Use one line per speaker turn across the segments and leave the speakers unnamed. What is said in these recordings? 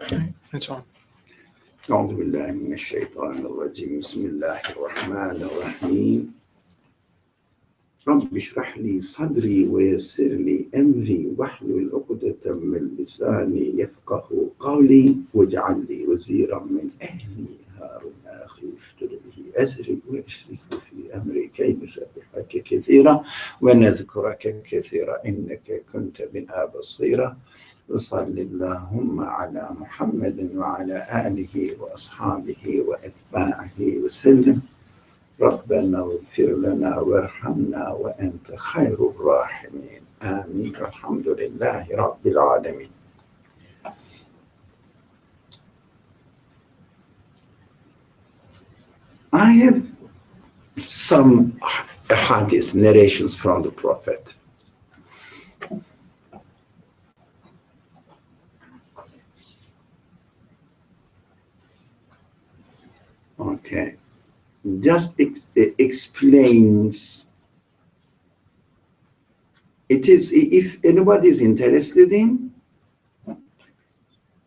It's on.
أعوذ بالله من الشيطان الرجيم بسم الله الرحمن الرحيم رب اشرح لي صدري ويسر لي أمري واحلل عقدة من لساني يفقه قولي واجعل لي وزيرا من أهلي هارون أخي اشدد به أزري وأشركه في أمري كي نسبحك كثيرا ونذكرك كثيرا إنك كنت بنا بصيرا وصل اللهم على محمد وعلى آله وأصحابه وأتباعه وسلم ربنا اغفر لنا وارحمنا وأنت خير الراحمين آمين الحمد لله رب العالمين. I have some hadith narrations from the Prophet. Okay, just explains. It is, if anybody is interested in,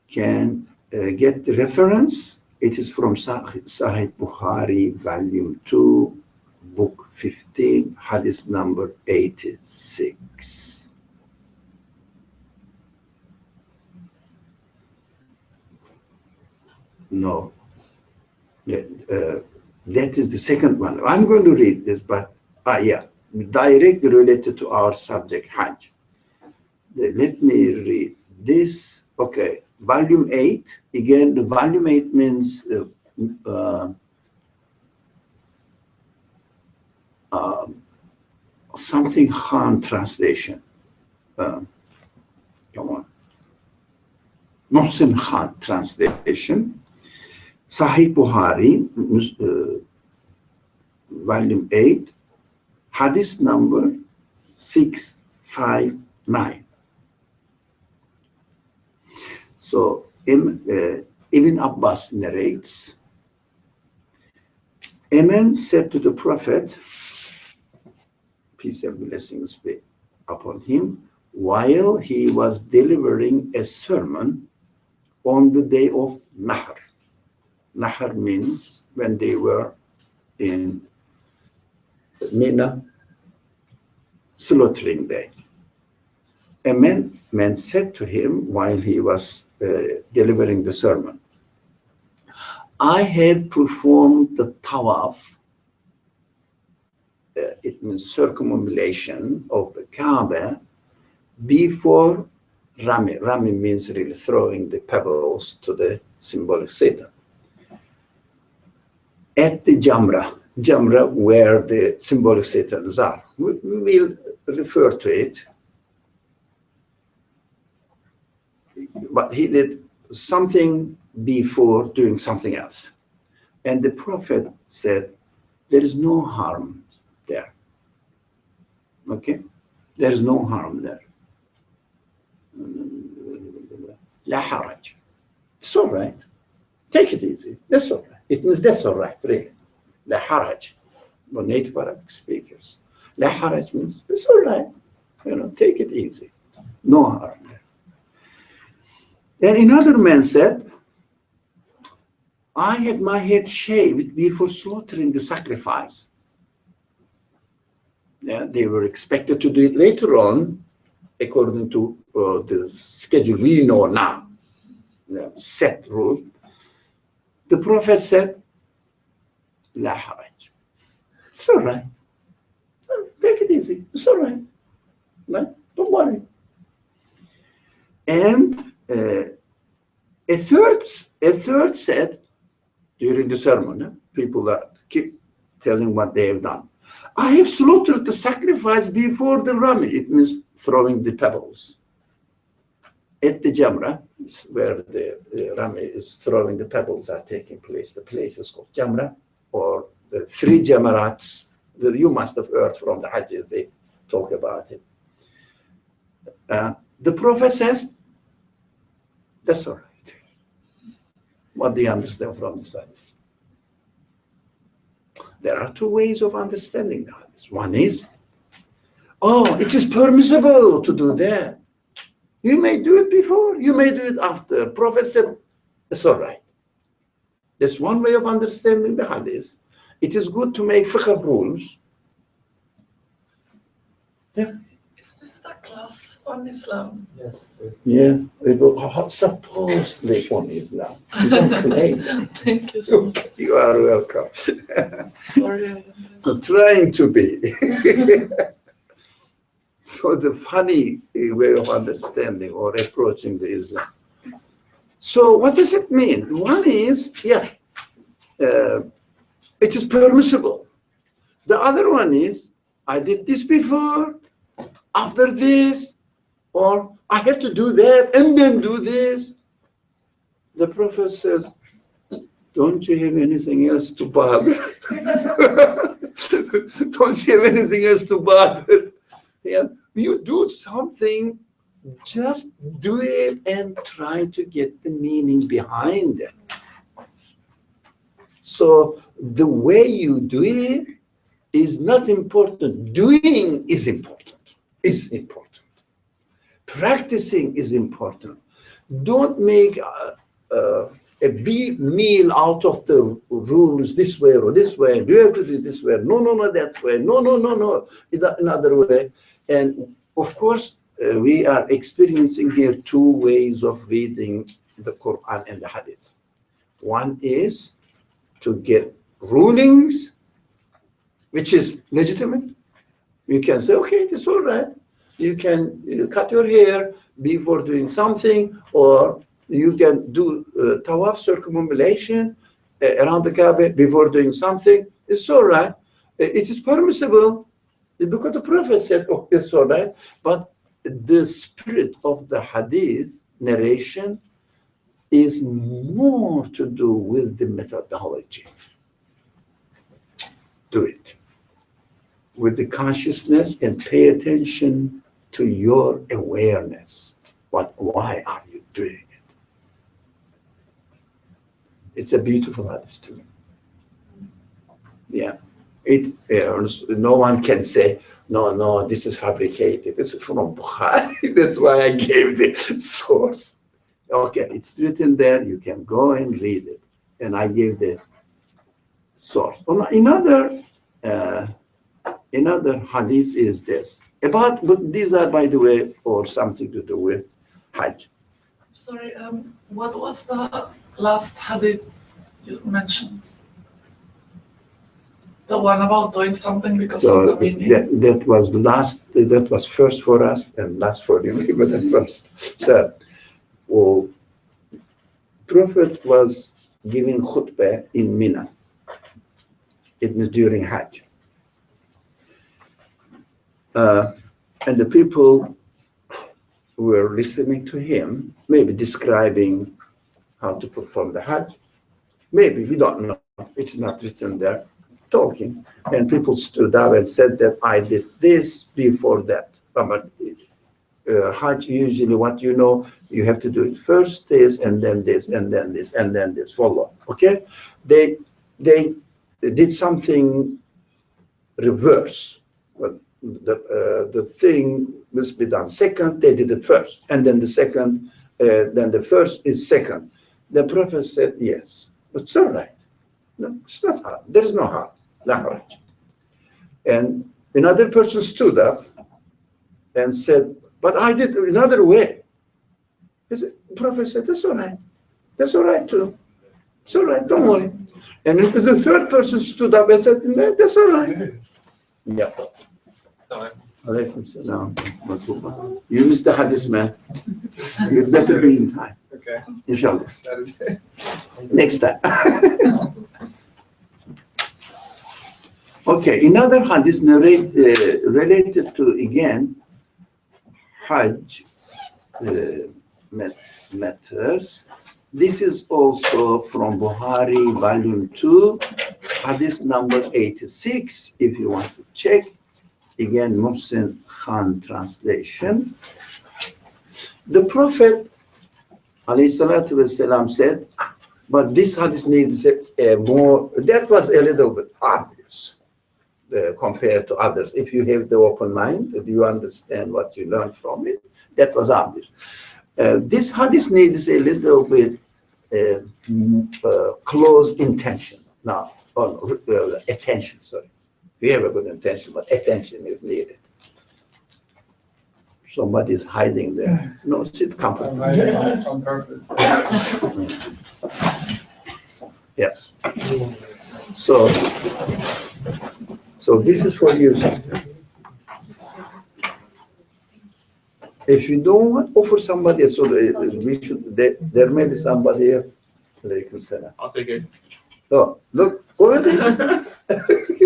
can get the reference. It is from Sahih Bukhari, volume 2, book 15, hadith number 86. No. That is the second one. I'm going to read this, but yeah, directly related to our subject, Hajj. Let me read this. Okay, volume 8. Again, the volume 8 means something Khan translation. Come on. Mohsin Khan translation. Sahih Bukhari, volume 8, hadith number 659. So, Ibn Abbas narrates, a man said to the Prophet, peace and blessings be upon him, while he was delivering a sermon on the day of Nahr. Nahr means when they were in Mina, slaughtering day. A man said to him while he was delivering the sermon, I have performed the tawaf, it means circumambulation of the Kaaba, before Rami. Rami means really throwing the pebbles to the symbolic Satan. At the Jamra where the symbolic Satans are. We will refer to it. But he did something before doing something else. And the Prophet said, there is no harm there. Okay? There is no harm there. La haraj. It's all right. Take it easy. That's all right. It means that's all right, really. La haraj. For native Arabic speakers. La haraj means it's all right. You know, take it easy. No harm there. And another man said, I had my head shaved before slaughtering the sacrifice. Yeah, they were expected to do it later on, according to the schedule we know now, set rule. The Prophet said, La haraj. It's all right. Take it easy. It's all right. No, don't worry. And a third said, during the sermon, people that keep telling what they have done. I have slaughtered the sacrifice before the Rami. It means throwing the pebbles. At the Jamra, where the Rami is throwing the pebbles are taking place. The place is called Jamra, or the 3 Jamarats. You must have heard from the Hajjis, they talk about it. The Prophet says, that's all right. What do you understand from this hadith? There are 2 ways of understanding the hadith. One is, oh, it is permissible to do that. You may do it before, you may do it after. Prophet said, It's all right. That's one way of understanding the hadith. It is good to make fiqh rules. Yeah.
Is this the class on Islam?
Yes.
Yeah. Supposedly on Islam. You don't claim that.
Thank you so much.
You are welcome.
Sorry.
So trying to be. So the funny way of understanding or approaching the Islam. So what does it mean? One is, it is permissible. The other one is, I did this before, after this, or I had to do that and then do this. The Prophet says, don't you have anything else to bother? Don't you have anything else to bother? Yeah. You do something, just do it and try to get the meaning behind it. So the way you do it is not important. Doing is important. Is important. Practicing is important. Don't make a big meal out of the rules this way or this way. Do you have to do it this way? No, that way. No. Another way. And of course, we are experiencing here two ways of reading the Quran and the Hadith. One is to get rulings, which is legitimate. You can say, okay, it's all right. You can cut your hair before doing something, or you can do tawaf, circumambulation around the Kaaba before doing something. It's all right. It is permissible because the Prophet said, oh, it's all right. But the spirit of the hadith narration is more to do with the methodology. Do it with the consciousness and pay attention to your awareness. Why are you doing it? It's a beautiful hadith too. Yeah. No one can say, no, this is fabricated. It's from Bukhari. That's why I gave the source. Okay, it's written there. You can go and read it. And I gave the source. Another hadith is this. But these are, by the way, or something to do with Hajj.
Sorry, what was the last hadith you mentioned? The one about doing something because of the meaning?
That was last, that was first for us and last for you, but at first. So, Prophet was giving khutbah in Mina. It was during Hajj. And the people were listening to him, maybe describing how to perform the Hajj. Maybe, we don't know. It's not written there. Talking. And people stood up and said that I did this before that. But Hajj, usually what you know, you have to do it first this, and then this, and then this, and then this. Follow. Okay? They did something reverse. Well, the thing must be done second, they did it first. And then the second, then the first is second. The Prophet said, yes, it's all right. No, it's not hard. There is no harm. And another person stood up and said, but I did another way. The Prophet said, that's all right. That's all right too. It's all right, don't worry. And the third person stood up and said, that's all right. Yeah. You missed the hadith, man. You better be in time.
Okay.
Inshallah. Next time. Okay, another hadith related to, again, Hajj matters. This is also from Bukhari, volume 2, hadith number 86, if you want to check. Again, Muhsin Khan translation. The Prophet, ﷺ, said, but this hadith needs more, that was a little bit obvious. Compared to others. If you have the open mind, do you understand what you learned from it? That was obvious. This hadith needs a little bit close intention, not on attention. Sorry, we have a good intention, but attention is needed. Somebody is hiding there. No, sit comfortably.
On purpose.
Yeah. So this is for you, sister. If you don't want, offer somebody else. So we should. There may be somebody else.
I'll take it.
Oh, look, go ahead.
I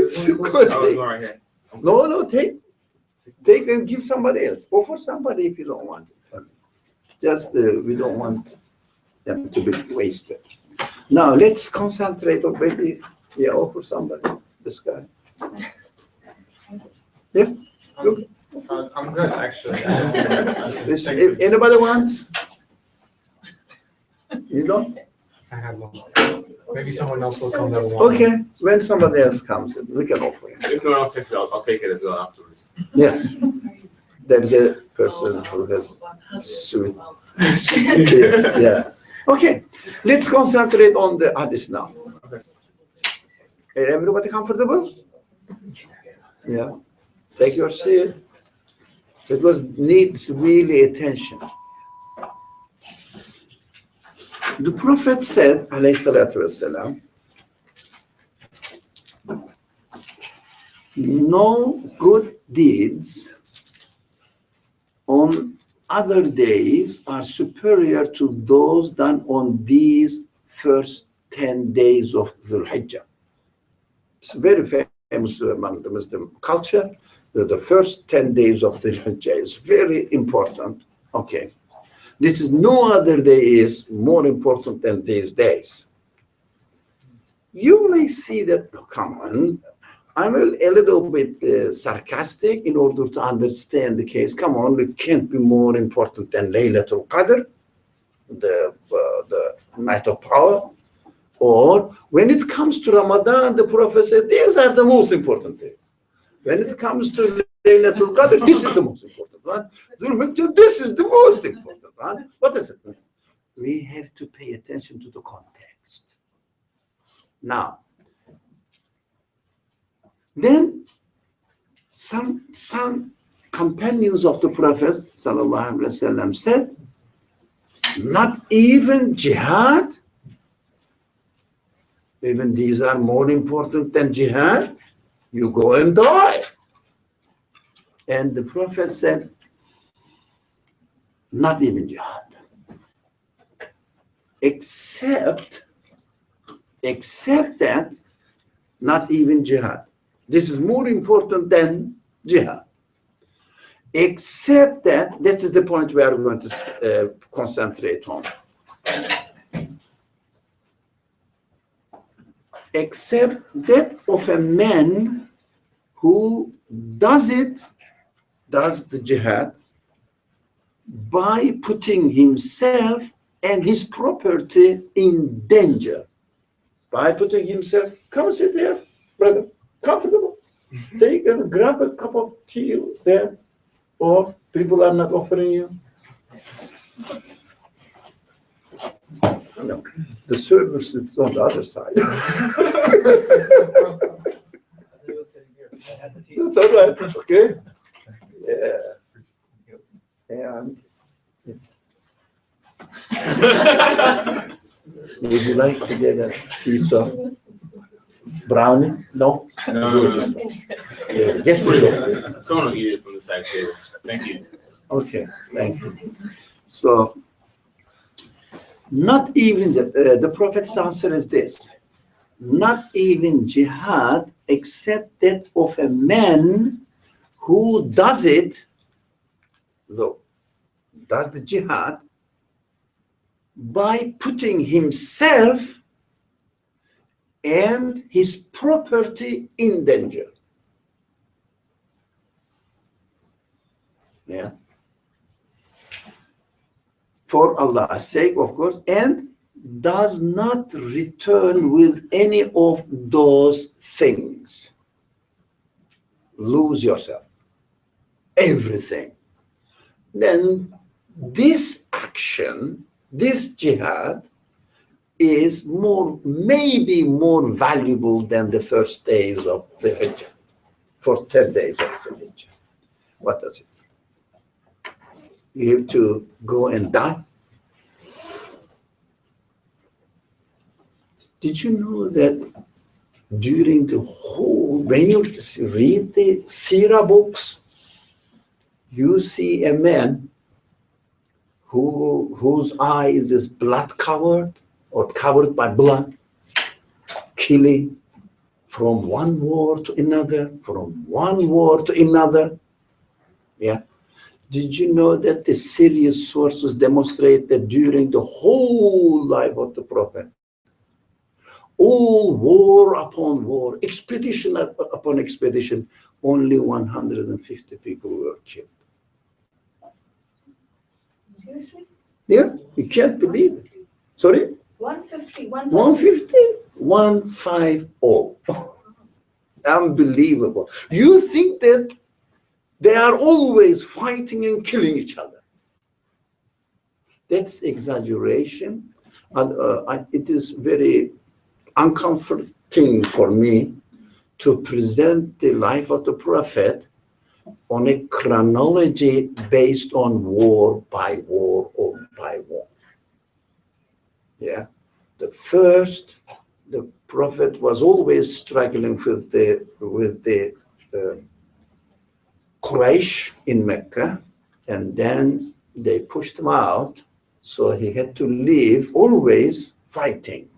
was going right here.
No, take and give somebody else. Offer somebody if you don't want it. Just we don't want them to be wasted. Now let's concentrate on maybe offer somebody. This guy. Yeah. Look.
I'm good, actually.
If anybody wants, you don't.
I have one. Maybe someone else will come that will want.
Okay, when somebody else comes, we can offer it.
If no one else takes it, I'll take it as well afterwards.
Yeah, there is a person who has sweet. Yeah. Okay, let's concentrate on the hadith now.
Okay.
Is everybody comfortable? Yeah. Take your seat. Because needs really attention. The Prophet said, alayhi salatu wasalam, no good deeds on other days are superior to those done on these first 10 days of Dhul Hijjah. It's very famous among the Muslim culture. The first 10 days of the Hijjah is very important. Okay. This is no other day is more important than these days. You may see that, come on, I'm a little bit sarcastic in order to understand the case. Come on, it can't be more important than Laylatul Qadr, the night of power. Or when it comes to Ramadan, the Prophet said, these are the most important days. When it comes to Laylatul Qadr, this is the most important one. Dhul Hijjah, this is the most important one. What does it mean? We have to pay attention to the context. Now, then some companions of the Prophet sallallahu alaihi wasallam said, not even jihad, even these are more important than jihad. You go and die. And the Prophet said, not even jihad. Except that, not even jihad. This is more important than jihad. Except that, this is the point we are going to concentrate on. Except that of a man who does the jihad by putting himself and his property in danger. By putting himself, come sit here, brother, comfortable. Take and grab a cup of tea there, or people are not offering you. No, the server sits on the other side. That's all right, okay? Yeah. And would you like to get a piece of brownie? No?
No.
Yeah, just a little.
Someone will eat it from the side table. Thank you.
Okay, thank you. So, not even the Prophet's answer is this: not even jihad, except that of a man who does it. Look, does the jihad by putting himself and his property in danger. Yeah. For Allah's sake, of course, and does not return with any of those things. Lose yourself. Everything. Then this action, this jihad, is maybe more valuable than the first days of the Hijjah, for 10 days of the Hijjah. What does it mean? You have to go and die? Did you know that during the whole, when you read the Sirah books, you see a man whose eyes is blood covered or covered by blood, killing from one war to another, from one war to another. Yeah. Did you know that the serious sources demonstrate that during the whole life of the Prophet, all war upon war, expedition upon expedition, only 150 people were killed?
Seriously?
Yeah, you can't believe it. Sorry?
150,
150? 150. Unbelievable. You think that they are always fighting and killing each other. That's exaggeration. And it is very uncomforting for me to present the life of the Prophet on a chronology based on war by war or by war. Yeah. The Prophet was always struggling with the Quraysh in Mecca, and then they pushed him out, so he had to leave, always fighting.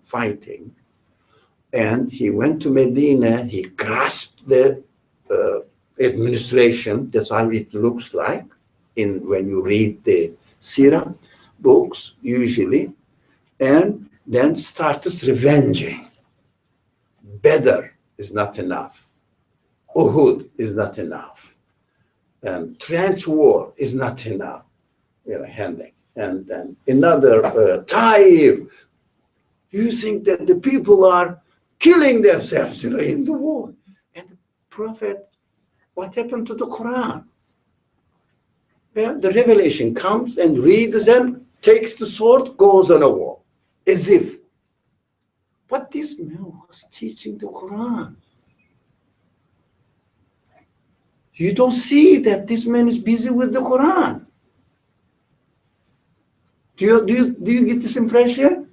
And he went to Medina, he grasped the administration. That's how it looks like when you read the Sirah books, usually, and then starts revenging. Badr is not enough. Uhud is not enough. And trench war is not enough. Handling. And then another Taif. You think that the people are killing themselves in the war. And the Prophet, what happened to the Quran? Yeah, the revelation comes and reads and takes the sword, goes on a war. As if. But this man was teaching the Quran. You don't see that this man is busy with the Quran. Do you get this impression?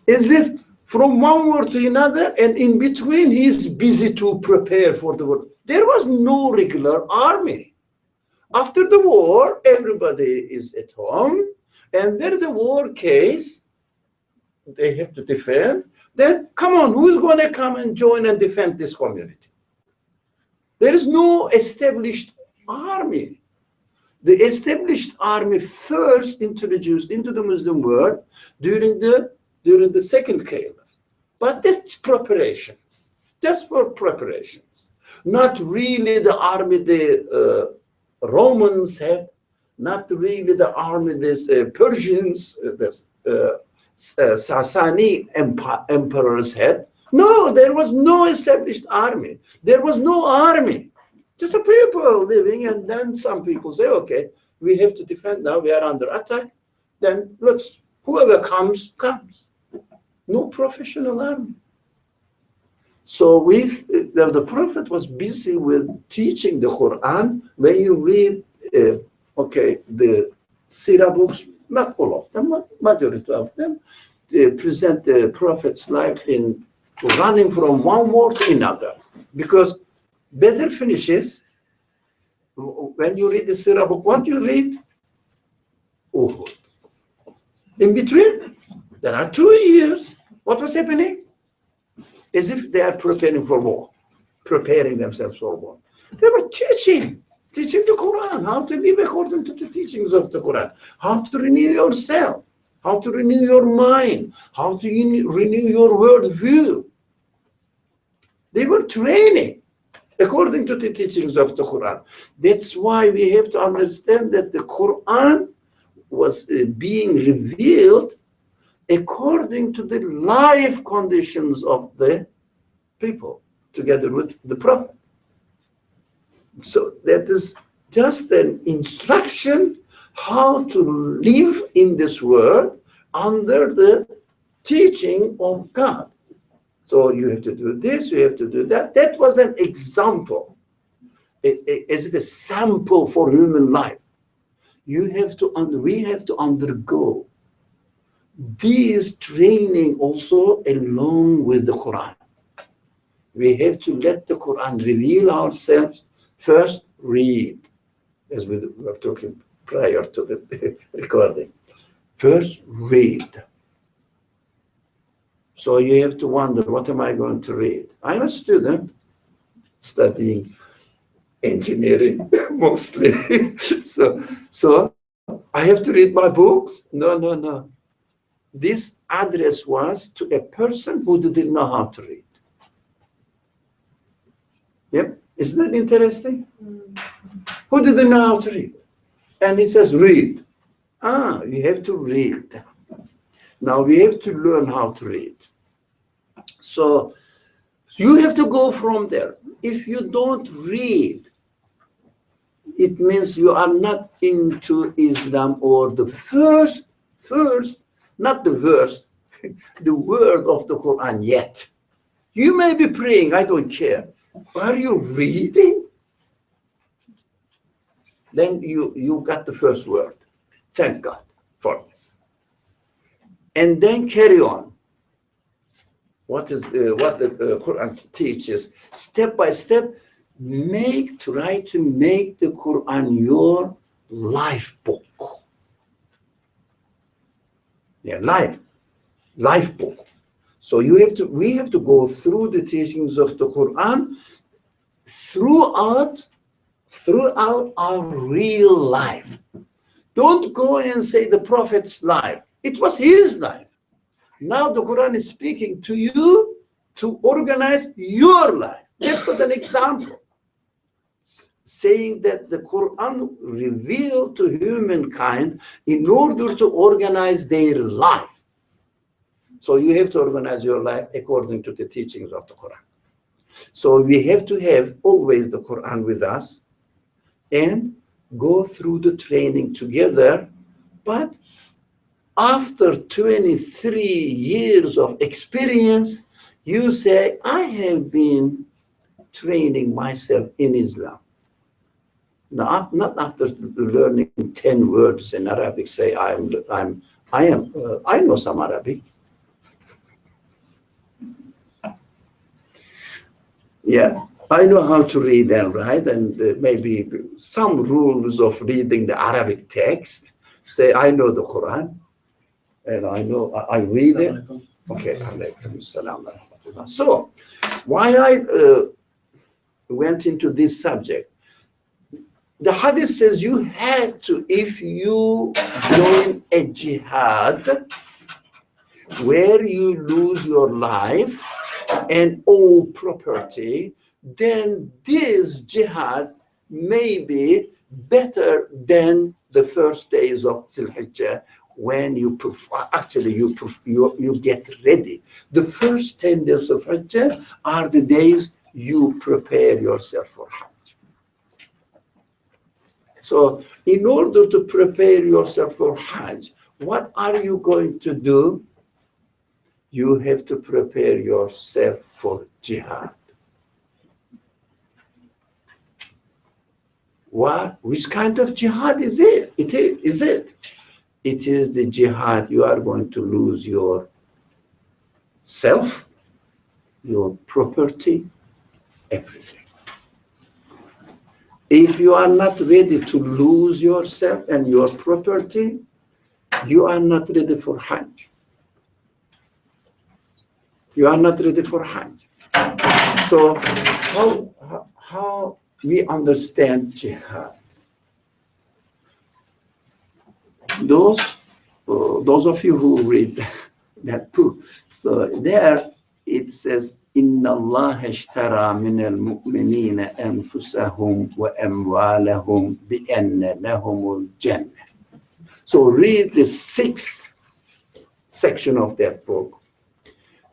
As if from one war to another, and in between he is busy to prepare for the war. There was no regular army. After the war, everybody is at home, and there is a war case. They have to defend. Then, come on, who's going to come and join and defend this community? There is no established army. The established army first introduced into the Muslim world during the second caliph. But that's preparations, just for preparations. Not really the army the Romans had, not really the army the Persians, Sasani emperors had. No, there was no established army. There was no army. Just the people living, and then some people say, okay, we have to defend now, we are under attack. Then whoever comes. No professional army. So the Prophet was busy with teaching the Quran. When you read, the Sirah books, not all of them, but majority of them, they present the Prophet's life in running from one war to another. Because Badr finishes, when you read the Sirah book, what do you read? Uhud. In between, there are 2 years. What was happening? As if they are preparing for war, preparing themselves for war. They were teaching the Quran, how to live according to the teachings of the Quran, how to renew yourself, how to renew your mind, how to renew your worldview. They were training according to the teachings of the Quran. That's why we have to understand that the Quran was being revealed according to the life conditions of the people, together with the Prophet. So that is just an instruction how to live in this world under the teaching of God. So you have to do this, you have to do that. That was an example, as if a sample for human life. We have to undergo this training also along with the Quran. We have to let the Quran reveal ourselves. First, read, as we were talking prior to the recording. First, read. So you have to wonder, what am I going to read? I'm a student studying engineering mostly. So I have to read my books? No. This address was to a person who didn't know how to read. Yep, isn't that interesting? Who didn't know how to read? And he says, read. You have to read. Now we have to learn how to read. So you have to go from there. If you don't read, it means you are not into Islam or the first, not the verse, the word of the Quran yet. You may be praying, I don't care. Are you reading? Then you got the first word. Thank God for this. And then carry on. What the Quran teaches, step by step, try to make the Quran your life book. Yeah, life book. So we have to go through the teachings of the Quran throughout our real life. Don't go and say the Prophet's life. It was his life. Now the Quran is speaking to you to organize your life. That was an example, saying that the Quran revealed to humankind in order to organize their life. So you have to organize your life according to the teachings of the Quran. So we have to have always the Quran with us and go through the training together. But after 23 years of experience, you say, I have been training myself in Islam. Now, not after learning 10 words in Arabic, say I know some Arabic. Yeah, I know how to read and write, and maybe some rules of reading the Arabic text. Say, I know the Quran, and I read it. Okay, alaykum salam. So, why I went into this subject, the hadith says you have to, if you join a jihad where you lose your life and all property, then this jihad may be better than the first days of Zul-Hijjah, when you get ready. The first 10 days of Hajj are the days you prepare yourself for Hajj. So in order to prepare yourself for Hajj, what are you going to do? You have to prepare yourself for jihad. Which kind of jihad is it? It is the jihad you are going to lose your self, your property, everything. If you are not ready to lose yourself and your property, you are not ready for Hajj. You are not ready for Hajj. So how we understand jihad? Those of you who read that book, so there it says, Inna Allah ishtara min al-mu'minina anfusahum wa amwalahum bi anna lahumul jannah. So read the 6th section of that book.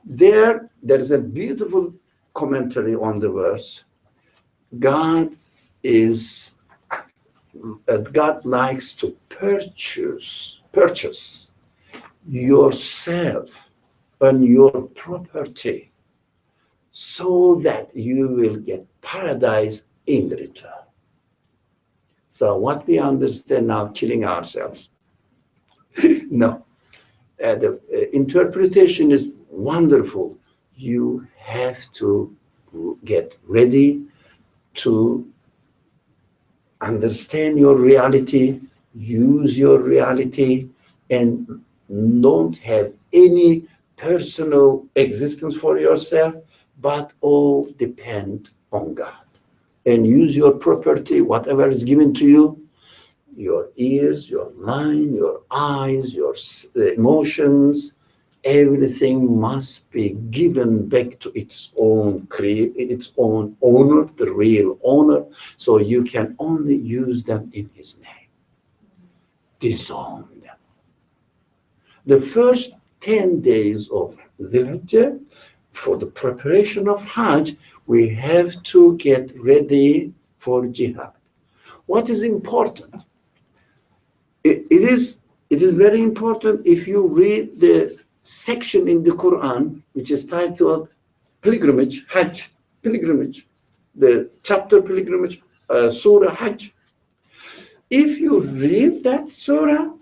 There is a beautiful commentary on the verse. God likes to purchase yourself on your property so that you will get paradise in return. So what we understand now, killing ourselves. No, the interpretation is wonderful. You have to get ready to understand your reality, use your reality, and don't have any personal existence for yourself, but all depend on God. And use your property, whatever is given to you, your ears, your mind, your eyes, your emotions, everything must be given back to its own owner, the real owner, so you can only use them in his name. Disown them. The first 10 days of Dhul Hijjah, for the preparation of Hajj, we have to get ready for jihad. What is important? It is very important if you read the section in the Quran which is titled Pilgrimage, Hajj, Pilgrimage, the chapter Pilgrimage, Surah Hajj. If you read that surah,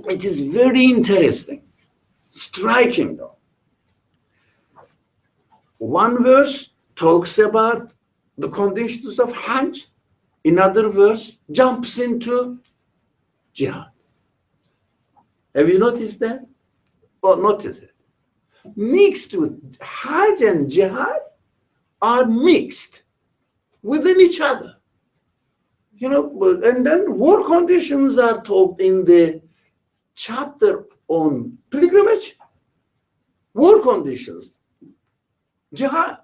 it is very interesting, striking though. One verse talks about the conditions of Hajj, another verse jumps into jihad. Have you noticed that? Or notice it? Mixed with Hajj and jihad are mixed within each other. You know, and then war conditions are taught in the chapter on pilgrimage. War conditions, jihad.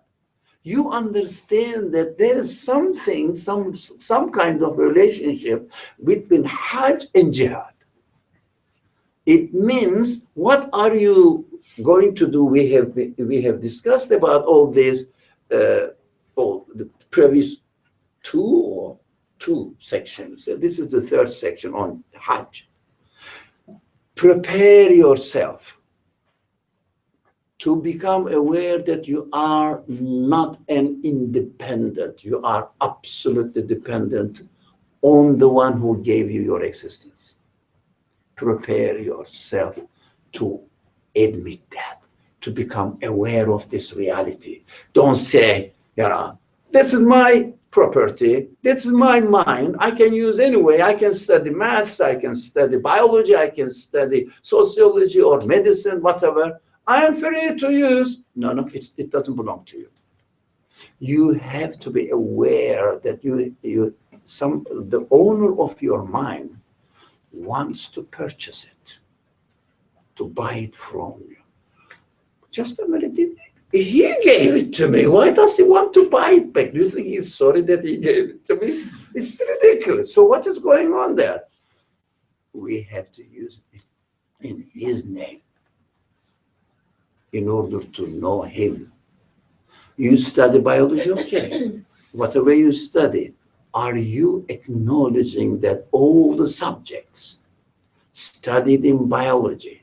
You understand that there is something, some kind of relationship between Hajj and jihad. It means, what are you going to do? We have discussed about all this, all the previous two sections. This is the third section on Hajj. Prepare yourself to become aware that you are not an independent. You are absolutely dependent on the one who gave you your existence. Prepare yourself to admit that, to become aware of this reality. Don't say, you know, this is my property, this is my mind, I can use anyway, I can study maths, I can study biology, I can study sociology or medicine, whatever. I am free to use. No, it doesn't belong to you. You have to be aware that the owner of your mind wants to purchase it, to buy it from you. Just a minute, he gave it to me. Why does he want to buy it back? Do you think he's sorry that he gave it to me? It's ridiculous. So what is going on there? We have to use it in his name in order to know him. You study biology, okay. Whatever you study, are you acknowledging that all the subjects studied in biology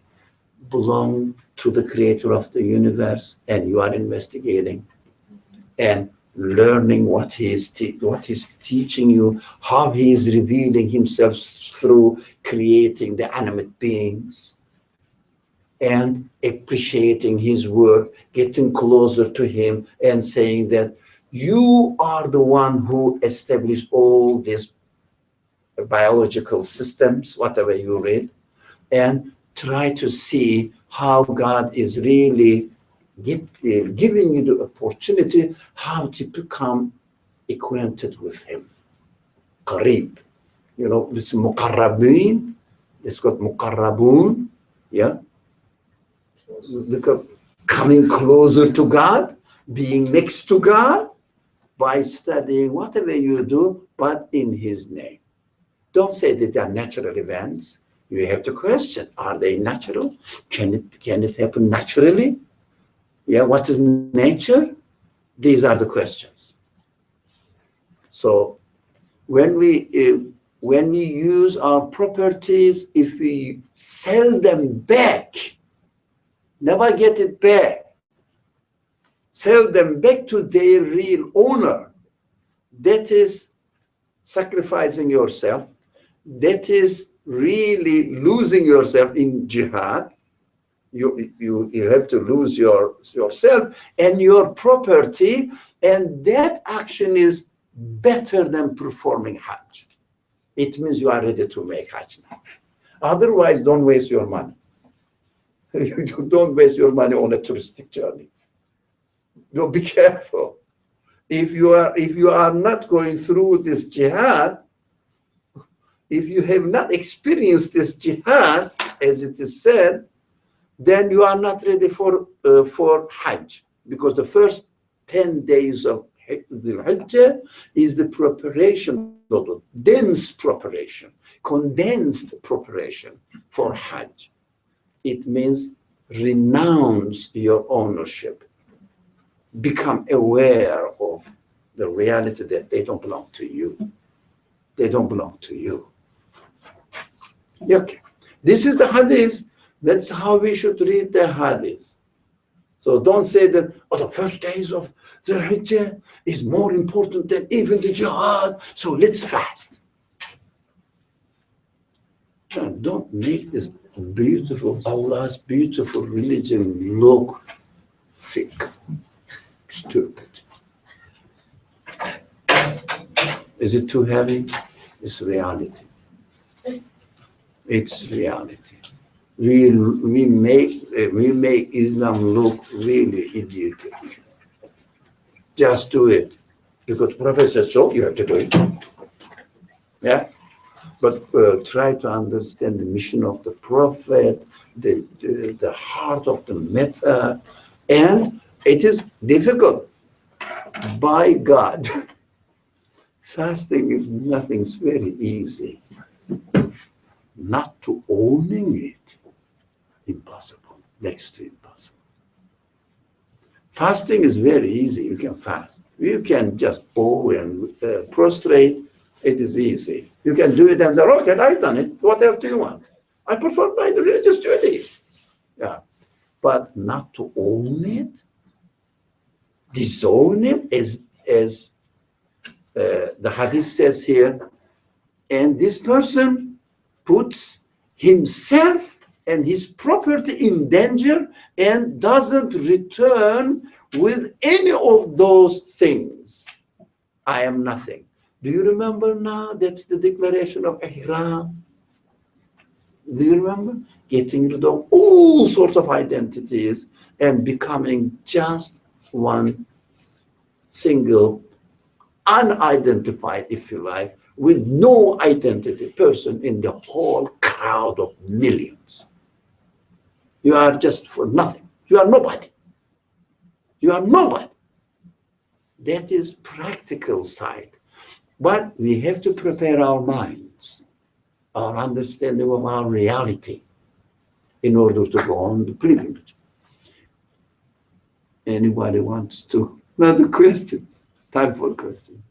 belong to the creator of the universe, and you are investigating and learning what he's teaching you, how he is revealing himself through creating the animate beings, and appreciating his work, getting closer to him and saying that you are the one who established all these biological systems, whatever you read, and try to see how God is really giving you the opportunity how to become acquainted with him. Qarib. You know, this muqarrabin, it's got muqarrabun, yeah? Coming closer to God, being next to God by studying whatever you do, but in his name. Don't say that they are natural events. You have to question, are they natural? Can it happen naturally? Yeah, what is nature? These are the questions. So when we use our properties, if we sell them back never get it back. Sell them back to their real owner. That is sacrificing yourself. That is really losing yourself in jihad. You have to lose yourself and your property, and that action is better than performing Hajj. It means you are ready to make Hajj now. Otherwise, don't waste your money. You don't waste your money on a touristic journey. No, be careful. If you are not going through this jihad, if you have not experienced this jihad, as it is said, then you are not ready for Hajj, because the first 10 days of Dhul Hijjah is the preparation, dense preparation, condensed preparation for Hajj. It means renounce your ownership. Become aware of the reality that they don't belong to you. They don't belong to you. Okay. This is the hadith. That's how we should read the hadith. So don't say that, the first days of the Hijjah is more important than even the jihad, so let's fast. No, don't make this beautiful, Allah's beautiful religion look thick, stupid. Is it too heavy? It's reality. It's reality. We make Islam look really idiotic. Just do it. Because the Prophet said so, you have to do it. Yeah? But try to understand the mission of the Prophet, the heart of the matter, and it is difficult. By God, fasting is nothing, it's very easy. Not to owning it, impossible, next to impossible. Fasting is very easy, you can fast. You can just bow and prostrate, it is easy. You can do it and say, okay, I've done it, what else do you want? I perform my religious duties. Yeah, but not to own it, disown it, as the hadith says here, and this person puts himself and his property in danger and doesn't return with any of those things. I am nothing. Do you remember now? That's the declaration of Ihram. Do you remember? Getting rid of all sorts of identities and becoming just one single, unidentified, if you like, with no identity person in the whole crowd of millions. You are just for nothing. You are nobody. You are nobody. That is practical side. But we have to prepare our minds, our understanding of our reality, in order to go on the pilgrimage. Anybody wants to? Another questions? Time for questions.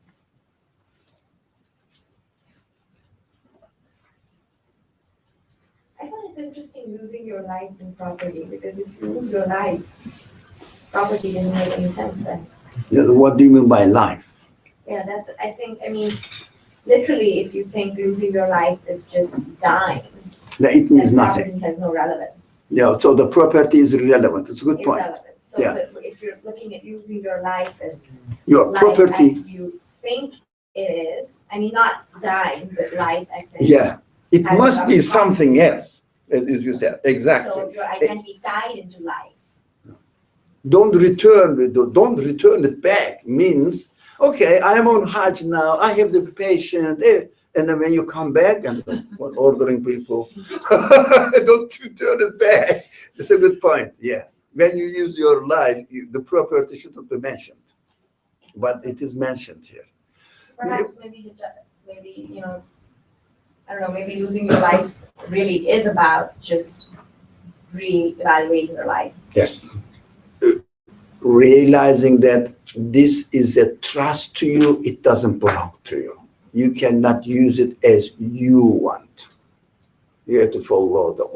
I thought it's interesting losing your life and property, because if you lose your life, property doesn't make any sense then.
Yeah, what do you mean by life?
Yeah, I mean, literally, if you think losing your life is just dying,
It means
then
nothing.
property has no relevance.
Yeah, so the property is irrelevant. It's a good point.
Irrelevant. So
Yeah.
but if you're looking at losing your life as
Your
life
property,
as you think it is, I mean, not dying, but life as in.
yeah, it
Has
must be
nothing.
something else, as you said.
So
Exactly.
your identity tied into life.
Don't return it back means, okay, I'm on Hajj now, I have the patient, and then when you come back and ordering people, don't return it back. It's a good point, yeah. When you use your life, the property shouldn't be mentioned, but it is mentioned here.
Perhaps maybe, you know, I don't know, maybe losing your life really is about just re-evaluating your life.
Yes. Realizing that this is a trust to you, it doesn't belong to you. You cannot use it as you want. You have to follow the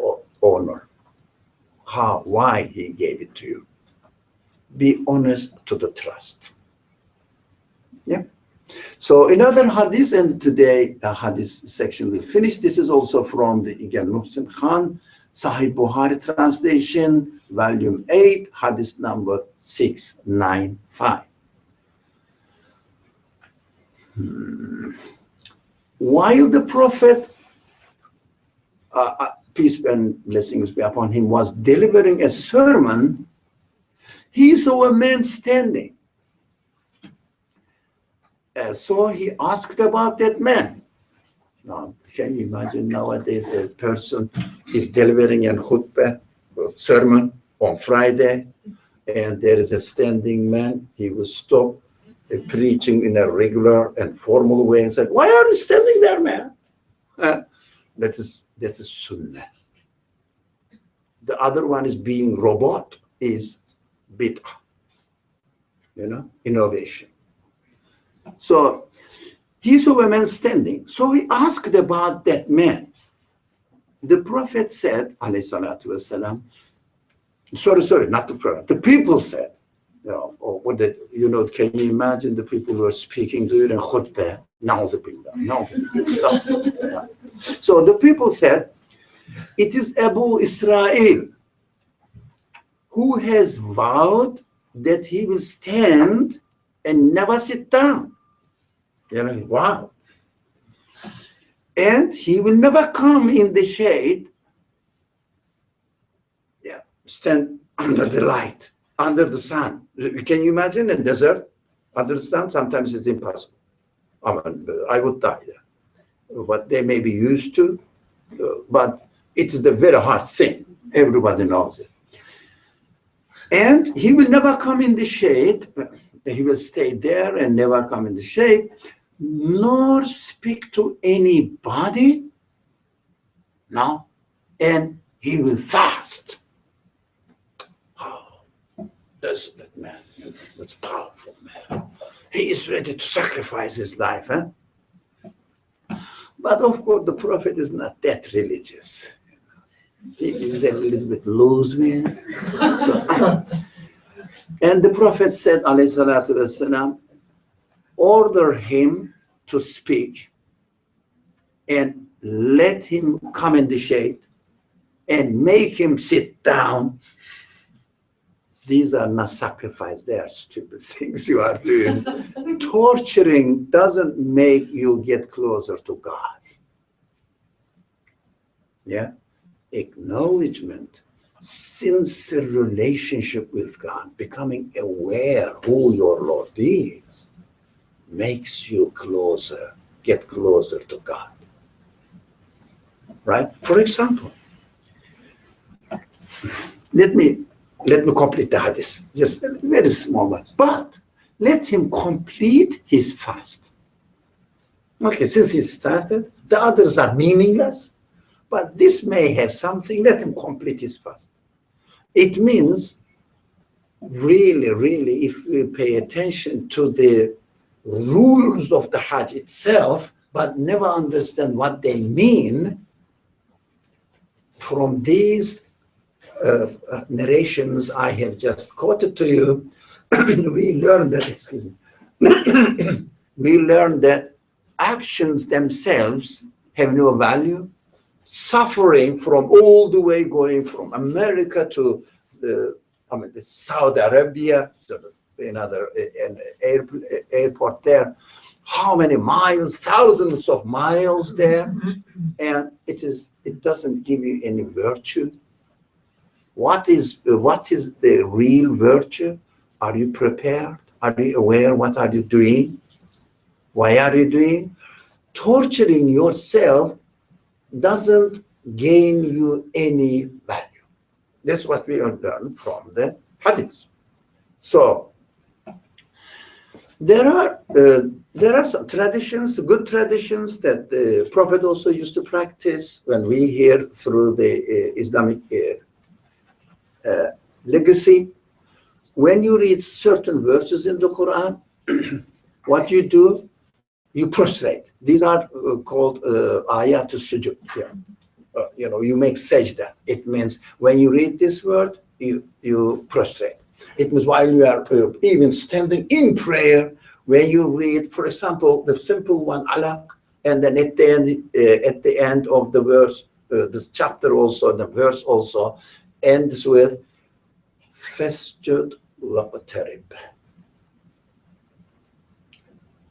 owner. why he gave it to you. Be honest to the trust. Yeah. So another hadith, and today hadith section will finish. This is also from the again Muhsin Khan, Sahih Bukhari translation, volume 8, hadith number 695. While the Prophet, peace and blessings be upon him, was delivering a sermon, he saw a man standing. So he asked about that man. Now, can you imagine nowadays a person is delivering a khutbah, sermon on Friday, and there is a standing man. He will stop preaching in a regular and formal way and said, "Why are you standing there, man?" That is sunnah. The other one is being robot, is bid'ah, innovation. So he saw a man standing. So he asked about that man. The Prophet said, alayhi salatu wasalam, sorry, not the Prophet. The people said, can you imagine the people who are speaking during khutbah? Stop. Yeah. So the people said, it is Abu Israel who has vowed that he will stand and never sit down. Wow. And he will never come in the shade. Yeah, stand under the light, under the sun. Can you imagine a desert under the sun? Sometimes it's impossible. I would die there. But they may be used to, but it is the very hard thing. Everybody knows it. And he will never come in the shade. He will stay there and never come in the shade, nor speak to anybody. No. And he will fast. Oh, that's that man. That's powerful, man. He is ready to sacrifice his life, huh? But of course, the Prophet is not that religious. He is a little bit loose, man. And the Prophet said, alayhi salatu wasalam, order him to speak and let him come in the shade and make him sit down. These are not sacrifice, they are stupid things you are doing. Torturing doesn't make you get closer to God. Yeah? Acknowledgement, sincere relationship with God, becoming aware who your Lord is, makes you closer, get closer to God. Right? For example, let me complete the hadith, just a very small one. But let him complete his fast. Okay, since he started, the others are meaningless, but this may have something, let him complete his fast. It means, really, if we pay attention to the rules of the Hajj itself, but never understand what they mean, from these narrations I have just quoted to you, we learn that actions themselves have no value. Suffering from all the way going from America to Saudi Arabia, another airport there, how many miles, thousands of miles there, and it doesn't give you any virtue. What is the real virtue? Are you prepared? Are you aware? What are you doing? Why are you doing? Torturing yourself doesn't gain you any value. That's what we learn from the hadith. So there are some traditions, good traditions that the Prophet also used to practice. When we hear through the Islamic legacy, when you read certain verses in the Quran, what you do, you prostrate. These are called ayat al-sujud. Yeah. you make sajda. It means when you read this word, you prostrate. It means while you are even standing in prayer, when you read, for example, the simple one, alaq, and then at the end of the verse, this chapter also, the verse also ends with fasjud waqtarib.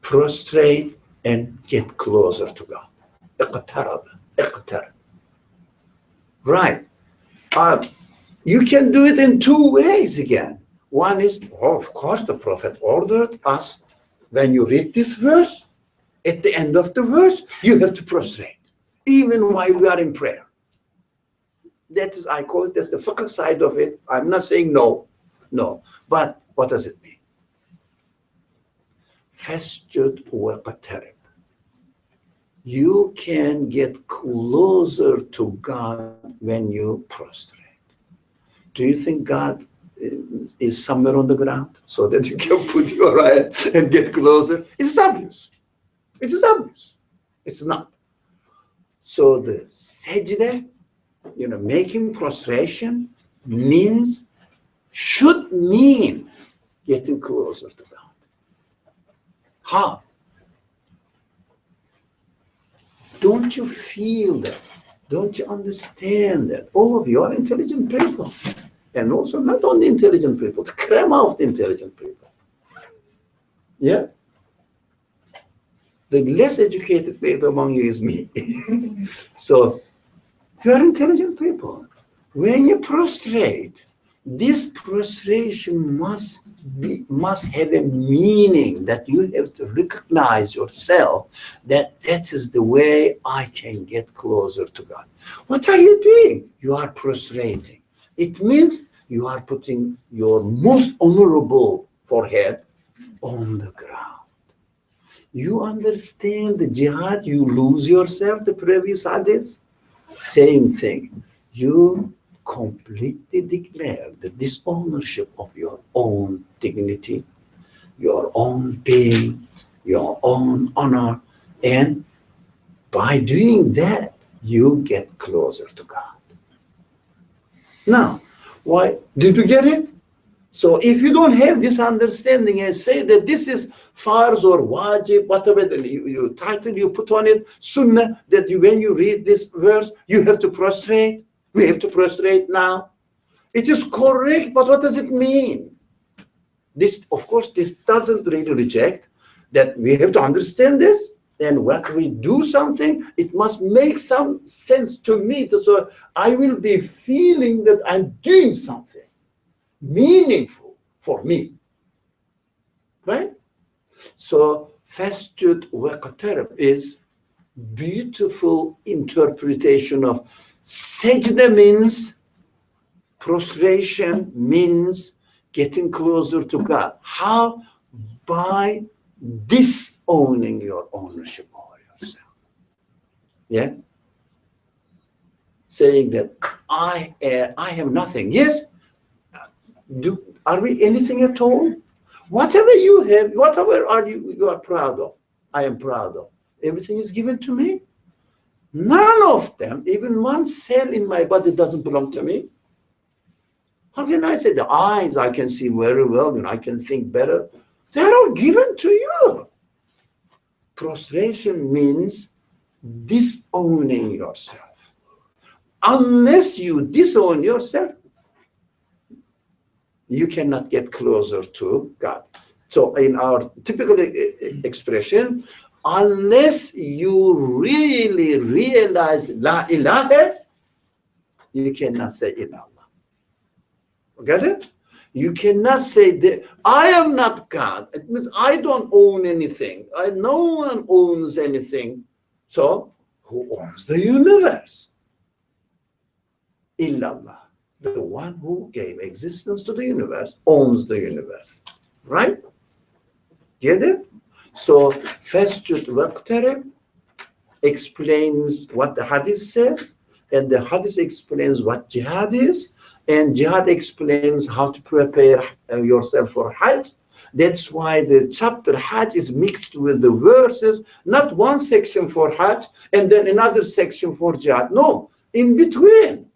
Prostrate and get closer to God. Iqtarab, iqtarab. Right. You can do it in two ways again. One is, of course, the Prophet ordered us, when you read this verse, at the end of the verse, you have to prostrate, even while we are in prayer. That is, I call it as the fiqh side of it. I'm not saying no. But what does it mean? Fasjud waqtarib. You can get closer to God when you prostrate. Do you think God is somewhere on the ground so that you can put your hand and get closer? It's obvious. It is obvious. It's not. So the sajda, making prostration should mean getting closer to God. How? Don't you feel that? Don't you understand that? All of you are intelligent people. And also not only intelligent people, the crème of the intelligent people. Yeah? The less educated people among you is me. So, you are intelligent people. When you prostrate, this prostration must have a meaning that you have to recognize yourself that is the way I can get closer to God. What are you doing? You are prostrating. It means you are putting your most honorable forehead on the ground. You understand the jihad, you lose yourself, the previous hadith? Same thing. You completely declare the disownership of your own dignity, your own being, your own honor, and by doing that, you get closer to God. Now, why? Did you get it? So if you don't have this understanding and say that this is farz or wajib, whatever the title you put on it, sunnah, that when you read this verse, you have to prostrate. We have to prostrate now. It is correct, but what does it mean? This, of course, this doesn't really reject that we have to understand this. And when we do something, it must make some sense to me. So I will be feeling that I'm doing something meaningful for me. Right? So fasjud waqtarib is beautiful interpretation of sajda means prostration, means getting closer to God. How? By disowning your ownership over yourself. Yeah? Saying that I have nothing. Yes? Are we anything at all? Whatever you have, whatever you are proud of, I am proud of. Everything is given to me. None of them, even one cell in my body doesn't belong to me. How can I say the eyes, I can see very well and I can think better? They're all given to you. Prostration means disowning yourself. Unless you disown yourself, you cannot get closer to God. So in our typical expression, unless you really realize La ilaha, you cannot say illallah. Get it? You cannot say that I am not God. It means I don't own anything. No one owns anything. So who owns the universe? Illallah. The one who gave existence to the universe owns the universe. Right? Get it? So fasjud waqtarib explains what the hadith says, and the hadith explains what jihad is, and jihad explains how to prepare yourself for Hajj. That's why the chapter Hajj is mixed with the verses, not one section for Hajj and then another section for jihad. No, in between,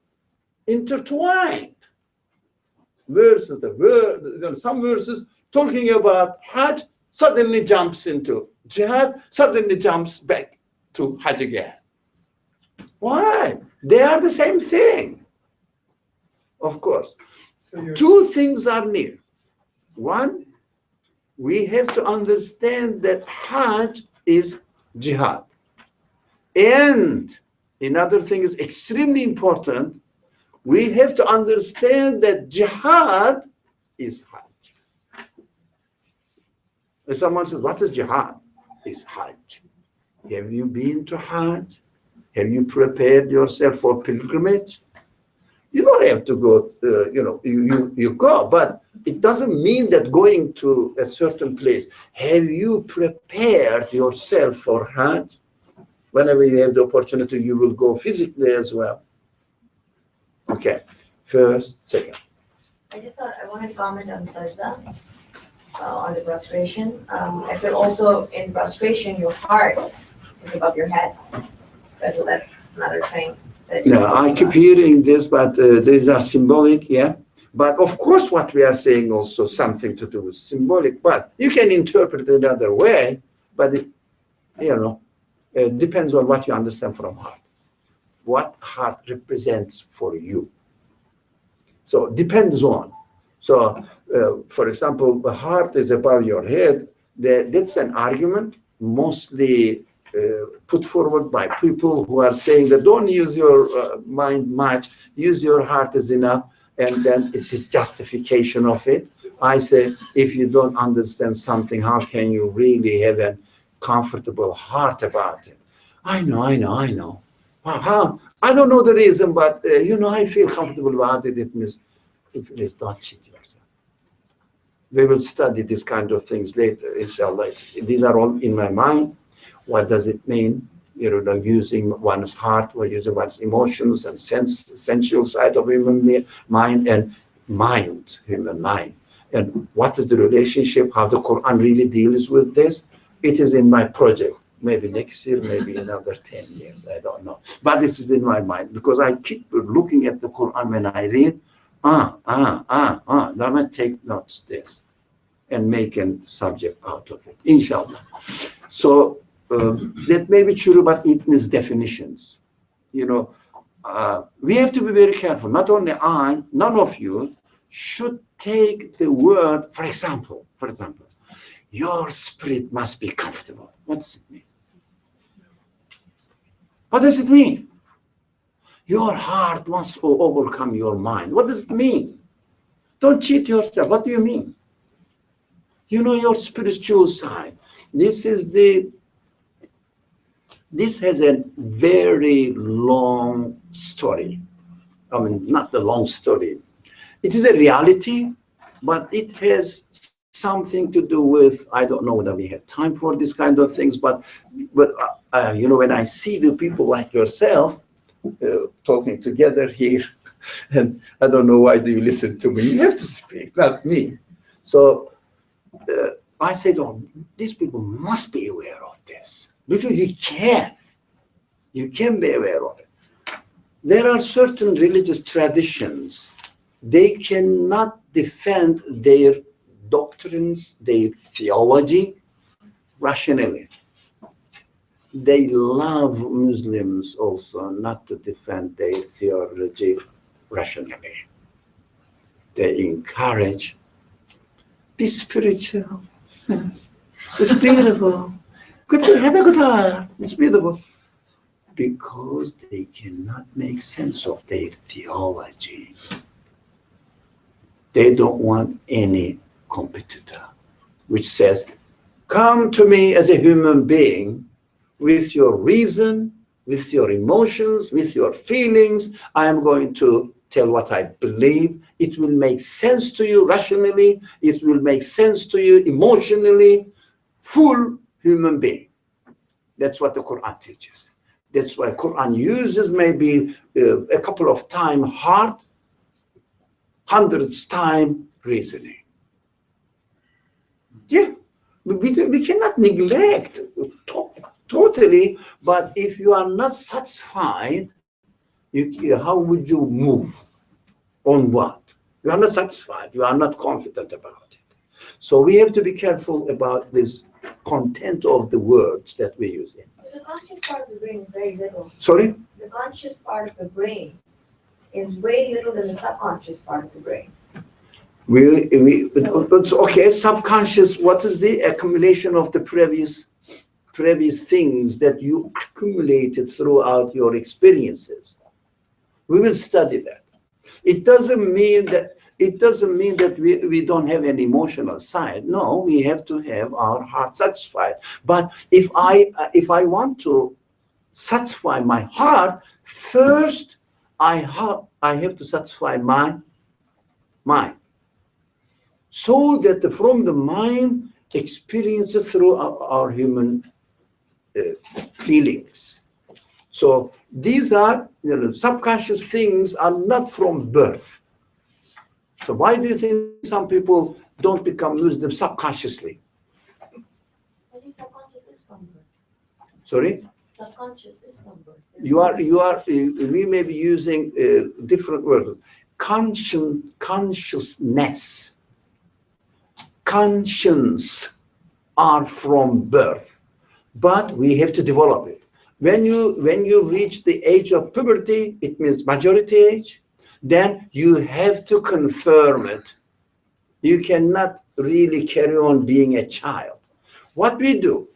intertwined verses. Some verses talking about Hajj suddenly jumps into jihad, suddenly jumps back to Hajj again. Why? They are the same thing. Of course, two things are near. One, we have to understand that Hajj is jihad. And another thing is extremely important. We have to understand that jihad is Hajj. If someone says, what is jihad? It's Hajj. Have you been to Hajj? Have you prepared yourself for pilgrimage? You don't have to go, you go, but it doesn't mean that going to a certain place. Have you prepared yourself for Hajj? Whenever you have the opportunity, you will go physically as well. Okay, first, second.
I just thought I wanted to comment on sajda, on the prostration. I feel also in prostration, your heart is above your head. So that's another thing.
No, I keep hearing this, but these are symbolic, yeah. But of course, what we are saying also something to do with symbolic, but you can interpret it another way, but it, it depends on what you understand from heart. What heart represents for you. So depends on. So, for example, the heart is above your head. That's an argument mostly put forward by people who are saying that don't use your mind much, use your heart is enough, and then it is justification of it. I say, if you don't understand something, how can you really have a comfortable heart about it? I know. How? I don't know the reason, but I feel comfortable about it. It means don't cheat yourself. We will study these kind of things later, inshallah. These are all in my mind. What does it mean? Using one's heart or using one's emotions and sensual side of human mind and human mind. And what is the relationship? How the Quran really deals with this? It is in my project. Maybe next year, maybe another 10 years, I don't know. But this is in my mind because I keep looking at the Quran when I read, let me take notes this and make a subject out of it, inshallah. So that may be true, but it needs definitions. We have to be very careful. Not only none of you should take the word, for example, your spirit must be comfortable. What does it mean? What does it mean? Your heart must overcome your mind. What does it mean? Don't cheat yourself. What do you mean? Your spiritual side. This has a very long story. I mean, not the long story. It is a reality, but it has something to do with, I don't know whether we have time for this kind of things, but when I see the people like yourself talking together here, and I don't know why do you listen to me? You have to speak, not me. So I said, these people must be aware of this because you can be aware of it. There are certain religious traditions, they cannot defend their doctrines, their theology rationally. They love Muslims also not to defend their theology rationally. They encourage, be spiritual. It's beautiful. Have a good heart. It's beautiful. Because they cannot make sense of their theology. They don't want any competitor, which says, come to me as a human being with your reason, with your emotions, with your feelings. I am going to tell what I believe. It will make sense to you rationally. It will make sense to you emotionally. Full human being. That's what the Quran teaches. That's why Quran uses maybe a couple of times heart, hundreds time reasoning. Yeah, we cannot neglect totally, but if you are not satisfied how would you move? On what? You are not satisfied. You are not confident about it. So we have to be careful about this content of the words that we use.
The conscious part of the brain is very little.
Sorry?
The conscious part of the brain is way little than the subconscious part of the brain.
Okay, subconscious, what is the accumulation of the previous things that you accumulated throughout your experiences? We will study that. It doesn't mean that we don't have an emotional side. No, we have to have our heart satisfied. But if I want to satisfy my heart, first I have to satisfy my mind. So that from the mind experiences through our human feelings. So these are, subconscious things are not from birth. So why do you think some people don't become Muslim subconsciously?
Maybe subconscious is from birth.
Sorry?
Subconscious is from birth.
We may be using different words. Consciousness. Conscience are from birth, but we have to develop it. When you reach the age of puberty, it means majority age, then you have to confirm it. You cannot really carry on being a child. What we do,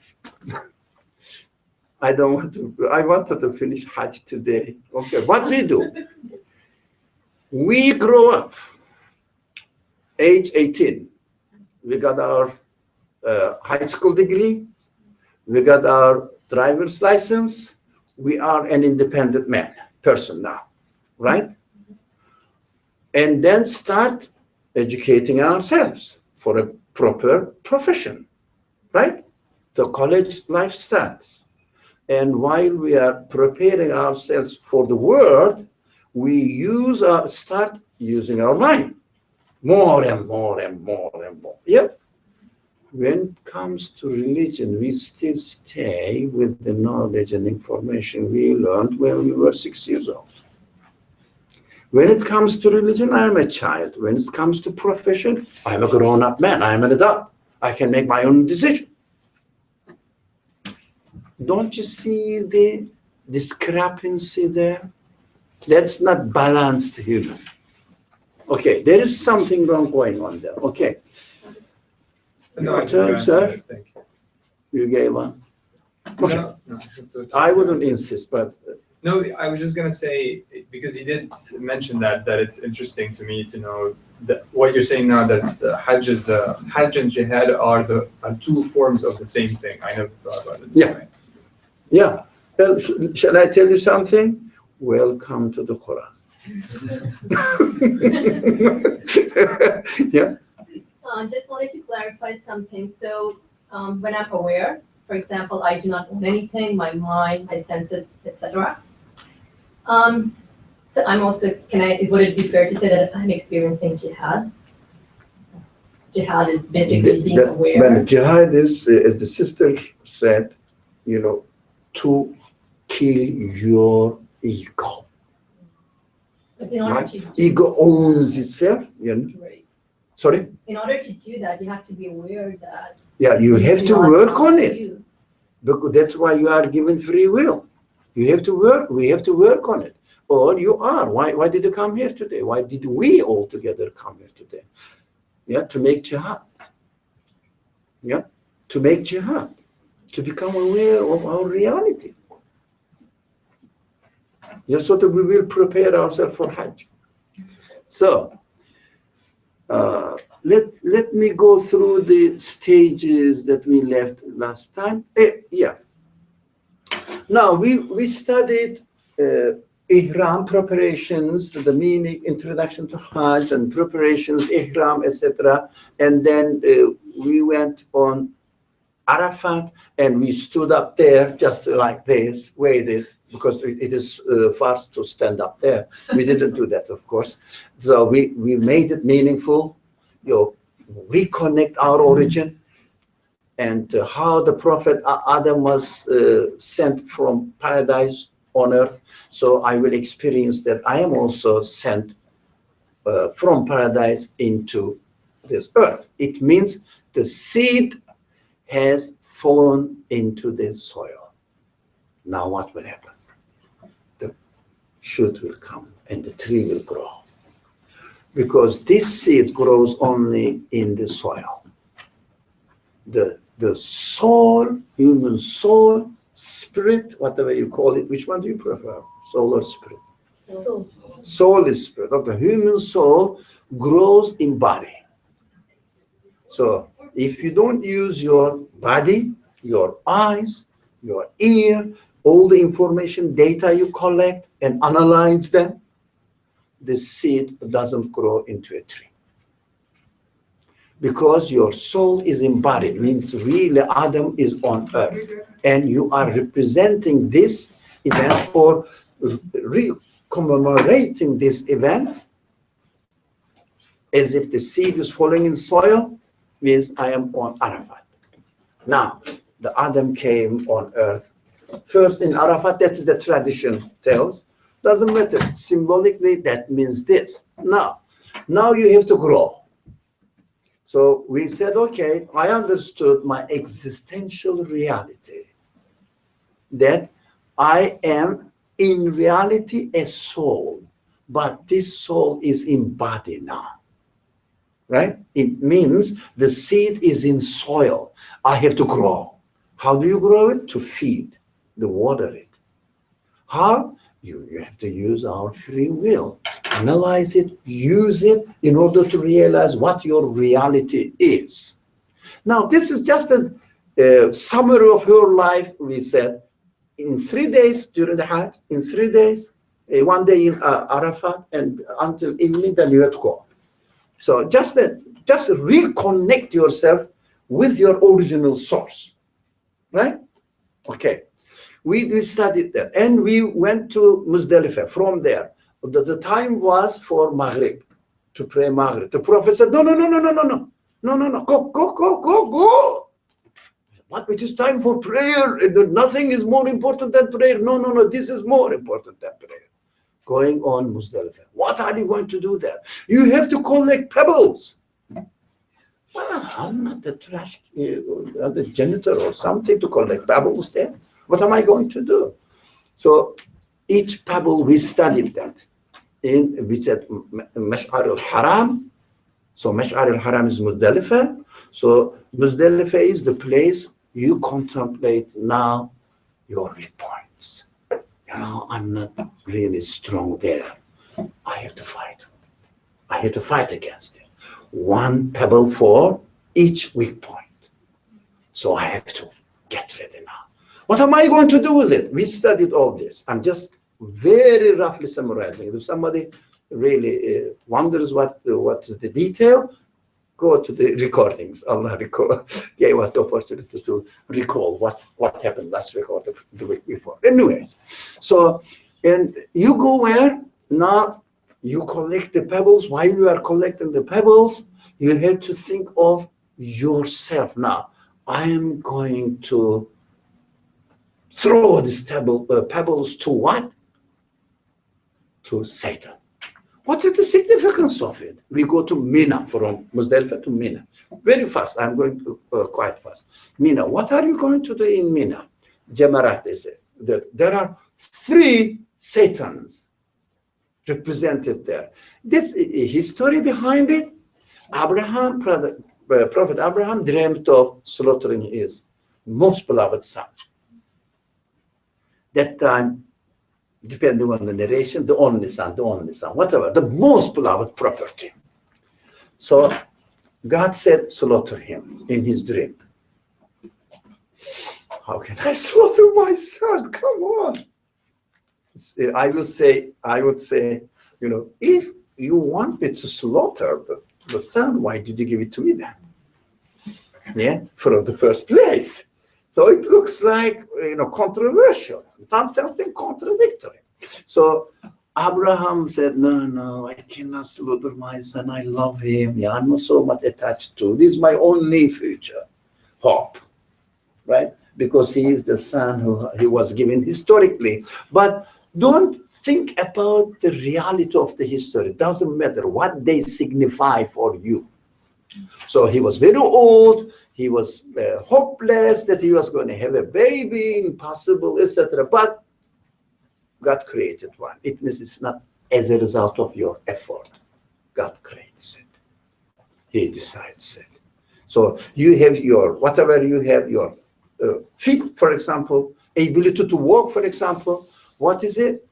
I wanted to finish Hajj today. Okay, what we do, we grow up, age 18. We got our high school degree. We got our driver's license. We are an independent person now, right? And then start educating ourselves for a proper profession, right? The college life starts. And while we are preparing ourselves for the world, we start using our mind. More and more and more and more. Yep. When it comes to religion, we still stay with the knowledge and information we learned when we were 6 years old. When it comes to religion, I am a child. When it comes to profession, I am a grown-up man. I am an adult. I can make my own decision. Don't you see the discrepancy there? That's not balanced human. Okay, there is something wrong going on there. Okay. Your turn, sir.
Thank you.
You gave one. Okay.
No, it's
I wouldn't insist, but
No, I was just gonna say, because you did mention that it's interesting to me to know that what you're saying now, that's the Hajj and Jihad are two forms of the same thing. I never thought about it.
Yeah. Yeah. Well, shall I tell you something? Welcome to the Quran. Yeah.
Just wanted to clarify something. So when I'm aware, for example, I do not own anything, my mind, my senses, etc. So I'm also, would it be fair to say that I'm experiencing jihad? Jihad is basically being aware.
Well, jihad is, as the sister said, to kill your ego.
But in order
Right?
to
Ego owns itself.
Right.
Sorry?
In order to do that, you have to be aware that
Yeah, you have to
not
work on it.
you.
Because that's why you are given free will. You have to work. We have to work on it. Or you are. Why did you come here today? Why did we all together come here today? Yeah, to make jihad. Yeah, to make jihad. To become aware of our reality. Yeah, so that we will prepare ourselves for Hajj. So, let me go through the stages that we left last time. Yeah. Now, we studied Ihram preparations, the meaning, introduction to Hajj and preparations, Ihram, etc. And then we went on Arafat and we stood up there just like this, waited, because it is fast to stand up there. We didn't do that, of course. So we made it meaningful, reconnect our origin and how the Prophet Adam was sent from paradise on earth. So I will experience that I am also sent from paradise into this earth. It means the seed has fallen into the soil. Now what will happen? The shoot will come and the tree will grow. Because this seed grows only in the soil. The soul, human soul, spirit, whatever you call it, which one do you prefer? Soul or spirit?
So,
Soul is spirit. The human soul grows in body. So if you don't use your body, your eyes, your ear, all the information, data you collect and analyze them, the seed doesn't grow into a tree. Because your soul is embodied, means really Adam is on earth. And you are representing this event or commemorating this event as if the seed is falling in soil, means I am on Arafat. Now, the Adam came on earth. First in Arafat, that is the tradition tells. Doesn't matter. Symbolically, that means this. Now you have to grow. So we said, okay, I understood my existential reality. That I am in reality a soul, but this soul is in body now. Right? It means the seed is in soil. I have to grow. How do you grow it? To feed, to water it. How? You have to use our free will. Analyze it, use it in order to realize what your reality is. Now, this is just a summary of your life. We said in 3 days during the Hajj, in 3 days, 1 day in Arafat, and until evening, then you have to go. So just reconnect yourself with your original source, right? Okay. We studied that, and we went to Muzdalifah. From there, the time was for Maghrib, to pray Maghrib. The Prophet said, no, go. What? It is time for prayer. Nothing is more important than prayer. No, this is more important than prayer. Going on Muzdalifah. What are you going to do there? You have to collect pebbles. Well, I'm not the trash, the janitor or something to collect pebbles there. What am I going to do? So each pebble, we studied that. We said Mash'ar al-Haram. So Mash'ar al-Haram is Muzdalifah. So Muzdalifah is the place you contemplate now your weak points. I'm not really strong there. I have to fight. I have to fight against it. One pebble for each weak point. So I have to get ready now. What am I going to do with it? We studied all this. I'm just very roughly summarizing it. If somebody really wonders what is the detail, go to the recordings. Allah gave us the opportunity to recall what happened last week or the week before. Anyways, so, and you go where? Now you collect the pebbles. While you are collecting the pebbles, you have to think of yourself. Now, I am going to throw these pebbles to what? To Satan. What is the significance of it? We go to Mina, from Muzdalifah to Mina. Very fast. I'm going to quite fast. Mina. What are you going to do in Mina? Jamarat, they say. There are 3 Satans represented there. This history behind it. Prophet Abraham dreamt of slaughtering his most beloved son. That time, depending on the narration, the only son, whatever, the most beloved property. So God said, slaughter him in his dream. How can I slaughter my son? Come on. I would say, if you want me to slaughter the son, why did you give it to me then? Yeah, from the first place. So it looks like, controversial, something contradictory. So Abraham said, no, I cannot slaughter my son. I love him. Yeah, I'm not so much attached to. This is my only future hope, right? because he is the son who he was given historically. But don't think about the reality of the history. It doesn't matter what they signify for you. So he was very old. He was hopeless that he was going to have a baby, impossible, etc. But God created one. It means it's not as a result of your effort. God creates it. He decides it. So you have your, whatever you have, your feet, for example, ability to walk, for example. What is it?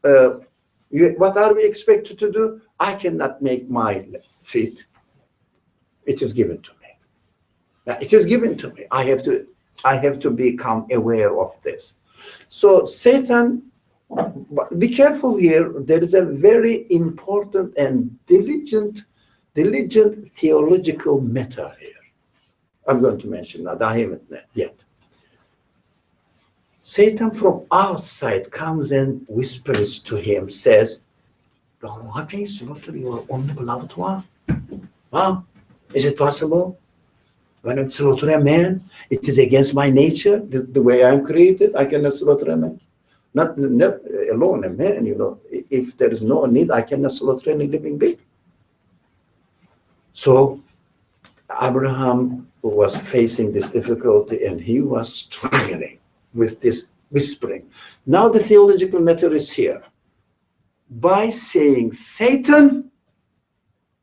What are we expected to do? I cannot make my feet. It is given to me. Now, it is given to me. I have to become aware of this. So Satan, be careful here. There is a very important and diligent theological matter here. I'm going to mention that. I haven't yet. Satan from outside comes and whispers to him, says, how can you slaughter your only beloved one? Huh? Is it possible? When I slaughter a man, it is against my nature, the way I'm created. I cannot slaughter a man. Not alone a man, you know. If there is no need, I cannot slaughter any living being. So Abraham was facing this difficulty and he was struggling with this whispering. Now the theological matter is here. By saying Satan,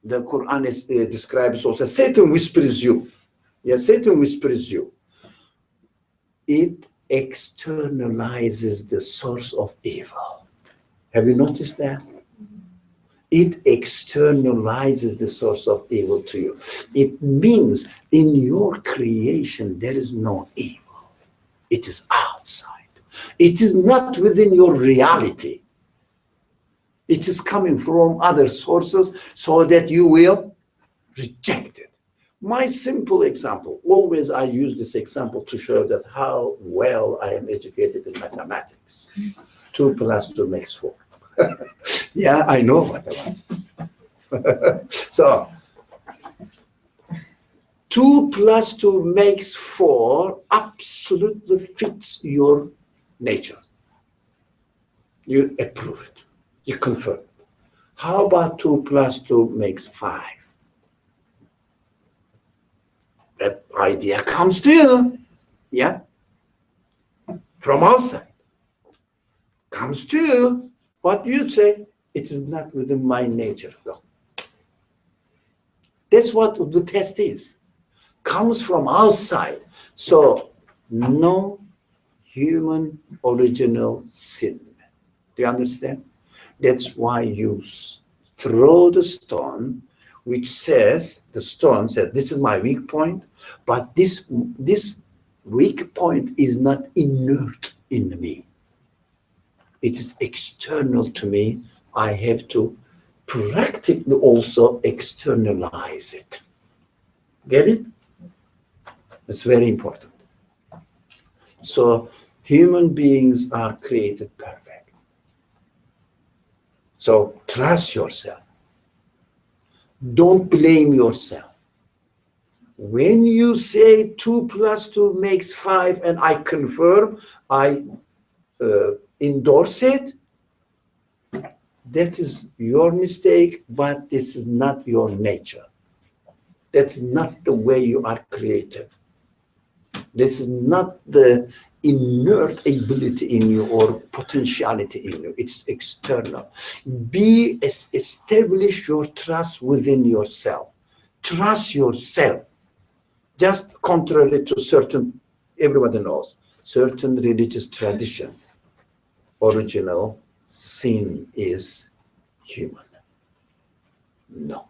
the Quran describes also, Satan whispers you. Yes, Satan whispers you. It externalizes the source of evil. Have you noticed that? It externalizes the source of evil to you. It means in your creation, there is no evil. It is outside. It is not within your reality. It is coming from other sources so that you will reject it. My simple example, always I use this example to show that how well I am educated in mathematics. 2 + 2 makes 4. Yeah, I know mathematics. So 2 + 2 makes 4 absolutely fits your nature. You approve it. You confirm it. How about 2 + 2 makes 5? That idea comes to you, yeah, from outside. Comes to you. What do you say? It is not within my nature, though. That's what the test is. Comes from outside. So no human original sin. Do you understand? That's why you throw the stone, which says, the stone says, this is my weak point, but this weak point is not inert in me. It is external to me. I have to practically also externalize it. Get it? It's very important. So human beings are created perfect. So trust yourself. Don't blame yourself. When you say 2 + 2 makes 5 and I confirm, I endorse it, that is your mistake, but this is not your nature. That's not the way you are created. This is not the inert ability in you or potentiality in you. It's external. Establish your trust within yourself. Trust yourself. Just contrary to certain, everybody knows, certain religious tradition, original sin is human. No.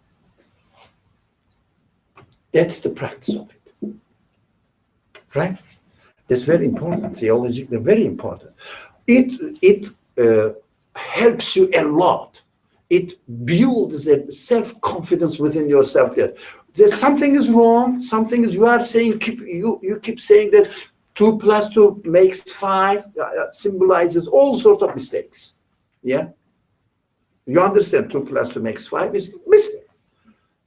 That's the practice of it. Right? That's very important. Theologically, very important. It helps you a lot. It builds a self-confidence within yourself that there's something is wrong, something is, you are saying, you keep saying that 2 + 2 makes 5, symbolizes all sorts of mistakes. Yeah? You understand 2 + 2 makes 5 is mistake.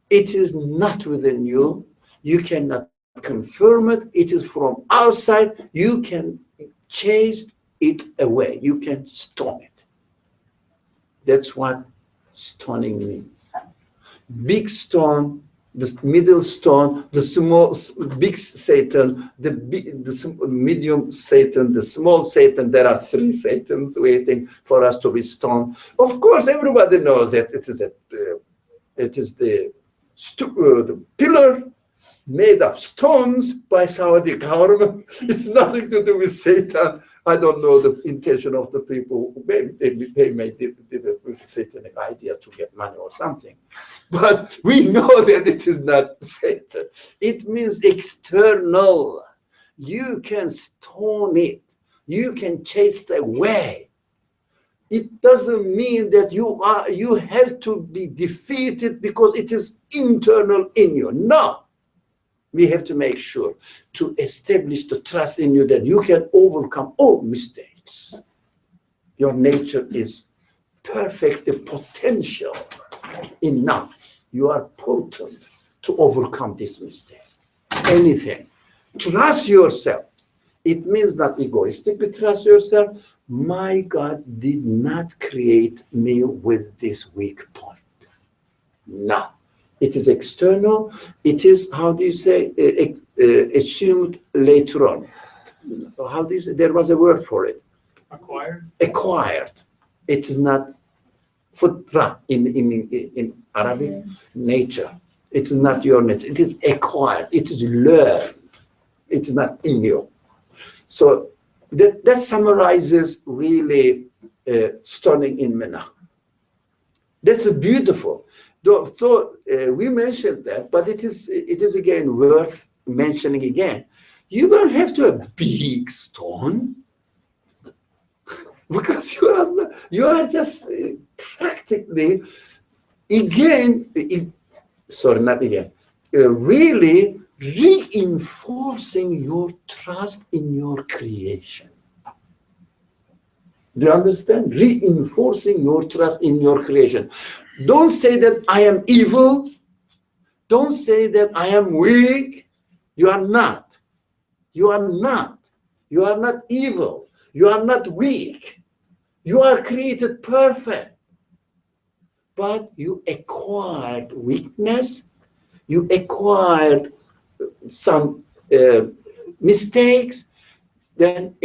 It is not within you. You cannot confirm it. It is from outside. You can chase it away. You can stone it. That's what stoning means. Big stone, the middle stone, the small, big Satan, the medium Satan, the small Satan. There are 3 Satans waiting for us to be stoned. Of course, everybody knows that it is the pillar made of stones by Saudi government. It's nothing to do with Satan. I don't know the intention of the people. Maybe they may did it with satanic ideas to get money or something. But we know that it is not Satan. It means external. You can stone it. You can chase it away. It doesn't mean that you have to be defeated because it is internal in you. No. We have to make sure to establish the trust in you that you can overcome all mistakes. Your nature is perfectly potential enough. You are potent to overcome this mistake. Anything. Trust yourself. It means not egoistic, but trust yourself. My God did not create me with this weak point. No. It is external. It is, how do you say, assumed later on. How do you say? There was a word for it.
Acquired?
Acquired. It is not fitra in Arabic, nature. It is not your nature. It is acquired. It is learned. It is not in you. So that summarizes really stoning in Mina. That's beautiful. So we mentioned that, but it is again worth mentioning again. You don't have to have a big stone because you are just practically really reinforcing your trust in your creation. Do you understand? Reinforcing your trust in your creation. Don't say that I am evil. Don't say that I am weak. You are not. You are not. You are not evil. You are not weak. You are created perfect. But you acquired weakness. You acquired some mistakes. Then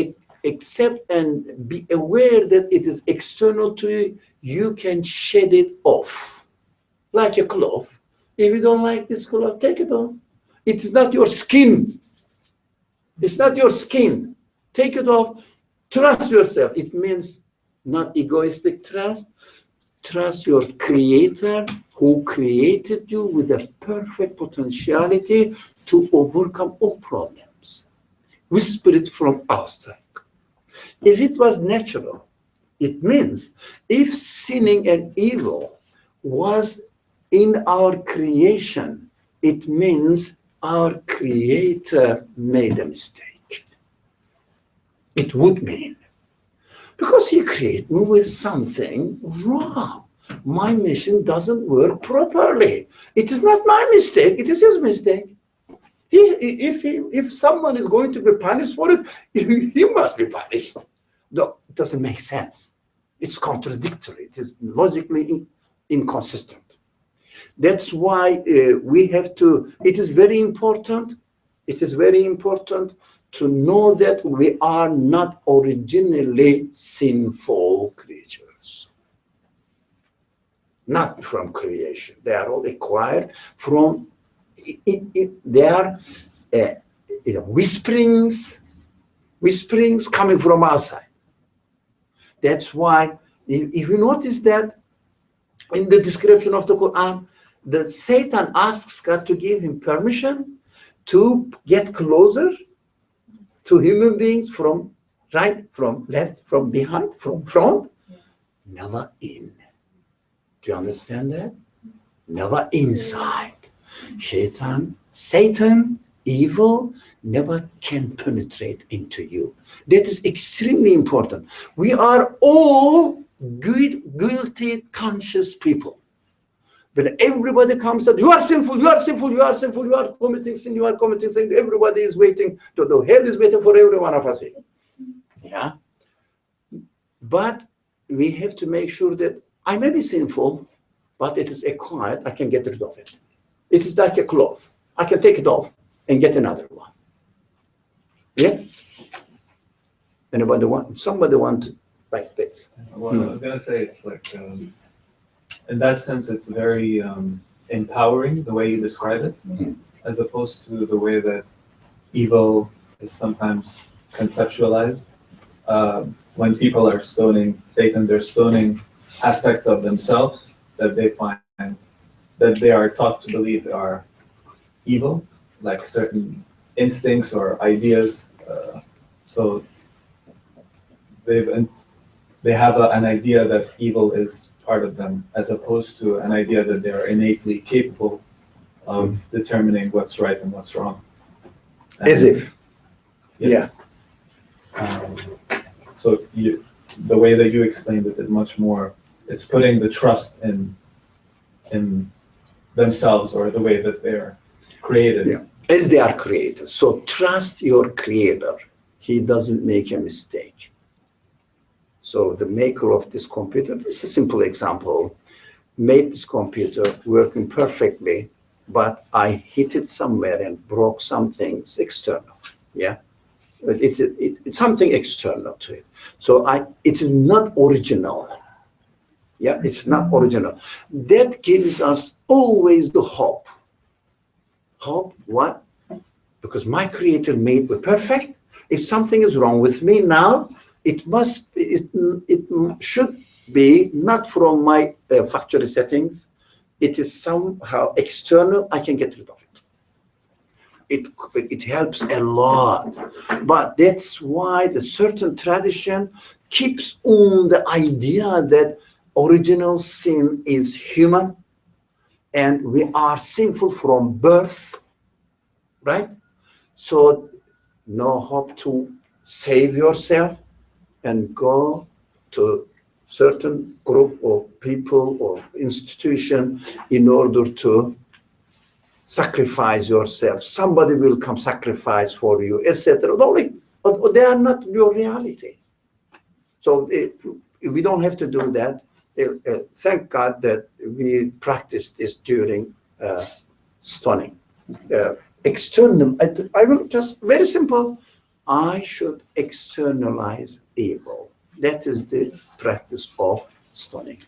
accept and be aware that it is external to you. You can shed it off like a cloth. If you don't like this cloth, take it off. It is not your skin. It's not your skin. Take it off. Trust yourself. It means not egoistic trust. Trust your creator who created you with a perfect potentiality to overcome all problems. Whisper it from outside. If it was natural, it means if sinning and evil was in our creation, it means our creator made a mistake. It would mean. Because he created me with something wrong. My mission doesn't work properly. It is not my mistake, it is his mistake. If someone is going to be punished for it, he must be punished. No, it doesn't make sense. It's contradictory. It is logically inconsistent. That's why we have to, it is very important to know that we are not originally sinful creatures. Not from creation. They are all acquired from, they are whisperings coming from outside. That's why, if you notice that in the description of the Quran, that Satan asks God to give him permission to get closer to human beings from right, from left, from behind, from front, never in. Do you understand that? Never inside. Satan, evil, never can penetrate into you. That is extremely important. We are all guilty, conscious people. When everybody comes out, you are sinful, you are sinful, you are sinful, you are committing sin, you are committing sin, everybody is waiting, the hell is waiting for every one of us. Yeah. But we have to make sure that I may be sinful, but it is acquired, I can get rid of it. It is like a cloth. I can take it off and get another one. Yeah? Somebody want to like this?
Well, I was gonna say it's like, in that sense, it's very empowering the way you describe it, as opposed to the way that evil is sometimes conceptualized. When people are stoning Satan, they're stoning aspects of themselves that they find that they are taught to believe are evil, like certain instincts or ideas. So they have an idea that evil is part of them, as opposed to an idea that they are innately capable of determining what's right and what's wrong.
As if. Yeah.
So the way that you explained it is much more, it's putting the trust in themselves or the way that they're created.
Yeah. As they are created. So trust your creator. He doesn't make a mistake. So the maker of this computer, this is a simple example, made this computer working perfectly, but I hit it somewhere and broke something. It's external. Yeah. But it's something external to it. So it is not original. Yeah, it's not original. That gives us always the hope. Hope, what? Because my creator made me perfect. If something is wrong with me now, it should be not from my factory settings. It is somehow external. I can get rid of it. It helps a lot. But that's why the certain tradition keeps on the idea that original sin is human and we are sinful from birth, right? So no hope to save yourself and go to certain group of people or institution in order to sacrifice yourself. Somebody will come sacrifice for you, etc. But they are not your reality. So we don't have to do that. Thank God that we practice this during stoning. External, I will just, very simple, I should externalize evil. That is the practice of stoning.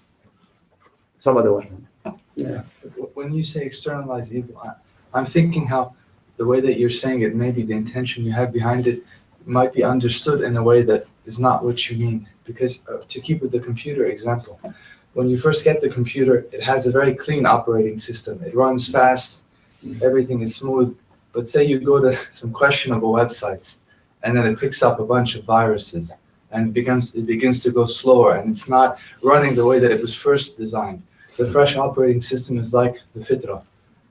Some other one.
Yeah. When you say externalize evil, I'm thinking how the way that you're saying it, maybe the intention you have behind it might be understood in a way that is not what you mean. Because to keep with the computer example, when you first get the computer, it has a very clean operating system. It runs fast, everything is smooth. But say you go to some questionable websites, and then it picks up a bunch of viruses, and it begins to go slower, and it's not running the way that it was first designed. The fresh operating system is like the fitrah.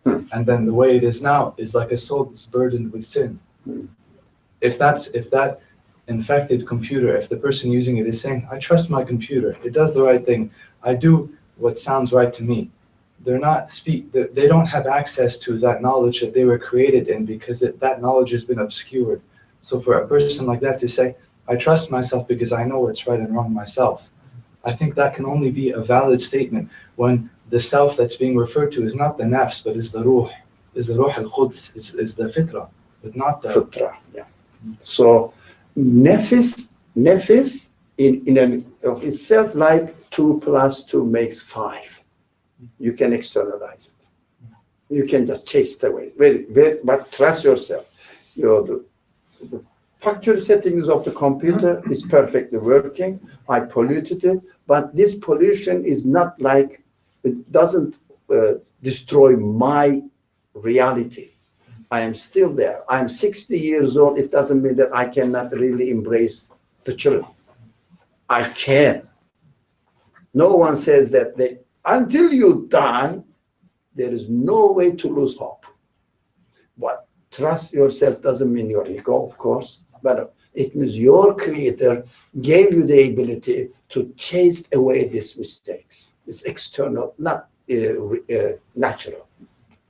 And then the way it is now is like a soul that's burdened with sin. If that infected computer, if the person using it is saying, I trust my computer, it does the right thing, I do what sounds right to me, they don't have access to that knowledge that they were created in, because that knowledge has been obscured. So for a person like that to say, I trust myself because I know what's right and wrong myself, I think that can only be a valid statement when the self that's being referred to is not the nafs, but is the ruh al-Quds, is the fitrah, but not the
fitrah. Yeah. So nefis in and of itself, like 2 + 2 makes 5. You can externalize it. You can just chase it away. But trust yourself. The factory settings of the computer is perfectly working. I polluted it, but this pollution is not like, it doesn't destroy my reality. I am still there. I'm 60 years old. It doesn't mean that I cannot really embrace the truth. I can. No one says that until you die, there is no way to lose hope. But trust yourself doesn't mean your ego, of course, but it means your creator gave you the ability to chase away these mistakes. It's external, not natural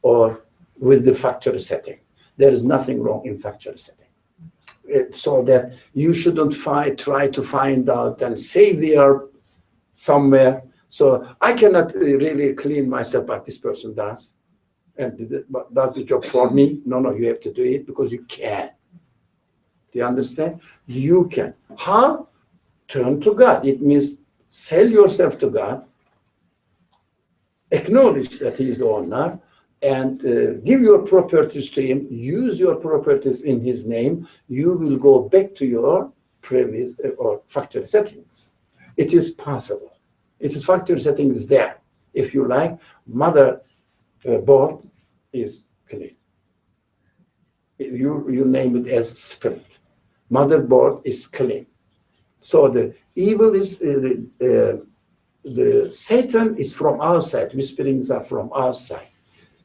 or with the factory setting. There is nothing wrong in factory setting. So that you shouldn't try to find out and say we are somewhere. So I cannot really clean myself like this person does. And does the job for me? No, you have to do it because you can. Do you understand? You can. How? Turn to God. It means sell yourself to God, acknowledge that He is the owner, and give your properties to Him, use your properties in His name. You will go back to your previous or factory settings. It is possible. It is factory settings there. If you like, mother board is clean. You name it as spirit. Motherboard is clean. So the evil is the Satan is from outside. Whisperings are from outside.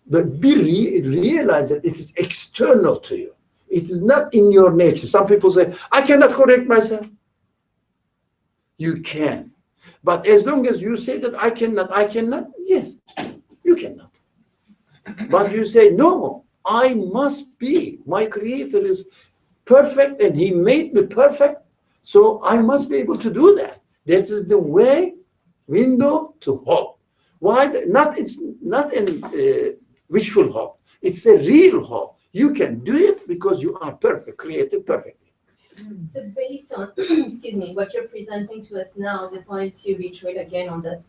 But realize that it is external to you. It is not in your nature. Some people say, I cannot correct myself. You can. But as long as you say that I cannot, yes, you cannot. But you say, no, I must be. My Creator is perfect and He made me perfect. So I must be able to do that. That is the window to hope. Why? It's not a wishful hope. It's a real hope. You can do it because you are perfect, created perfectly.
So based on, excuse me, what you're presenting to us now, just wanted to reiterate again on the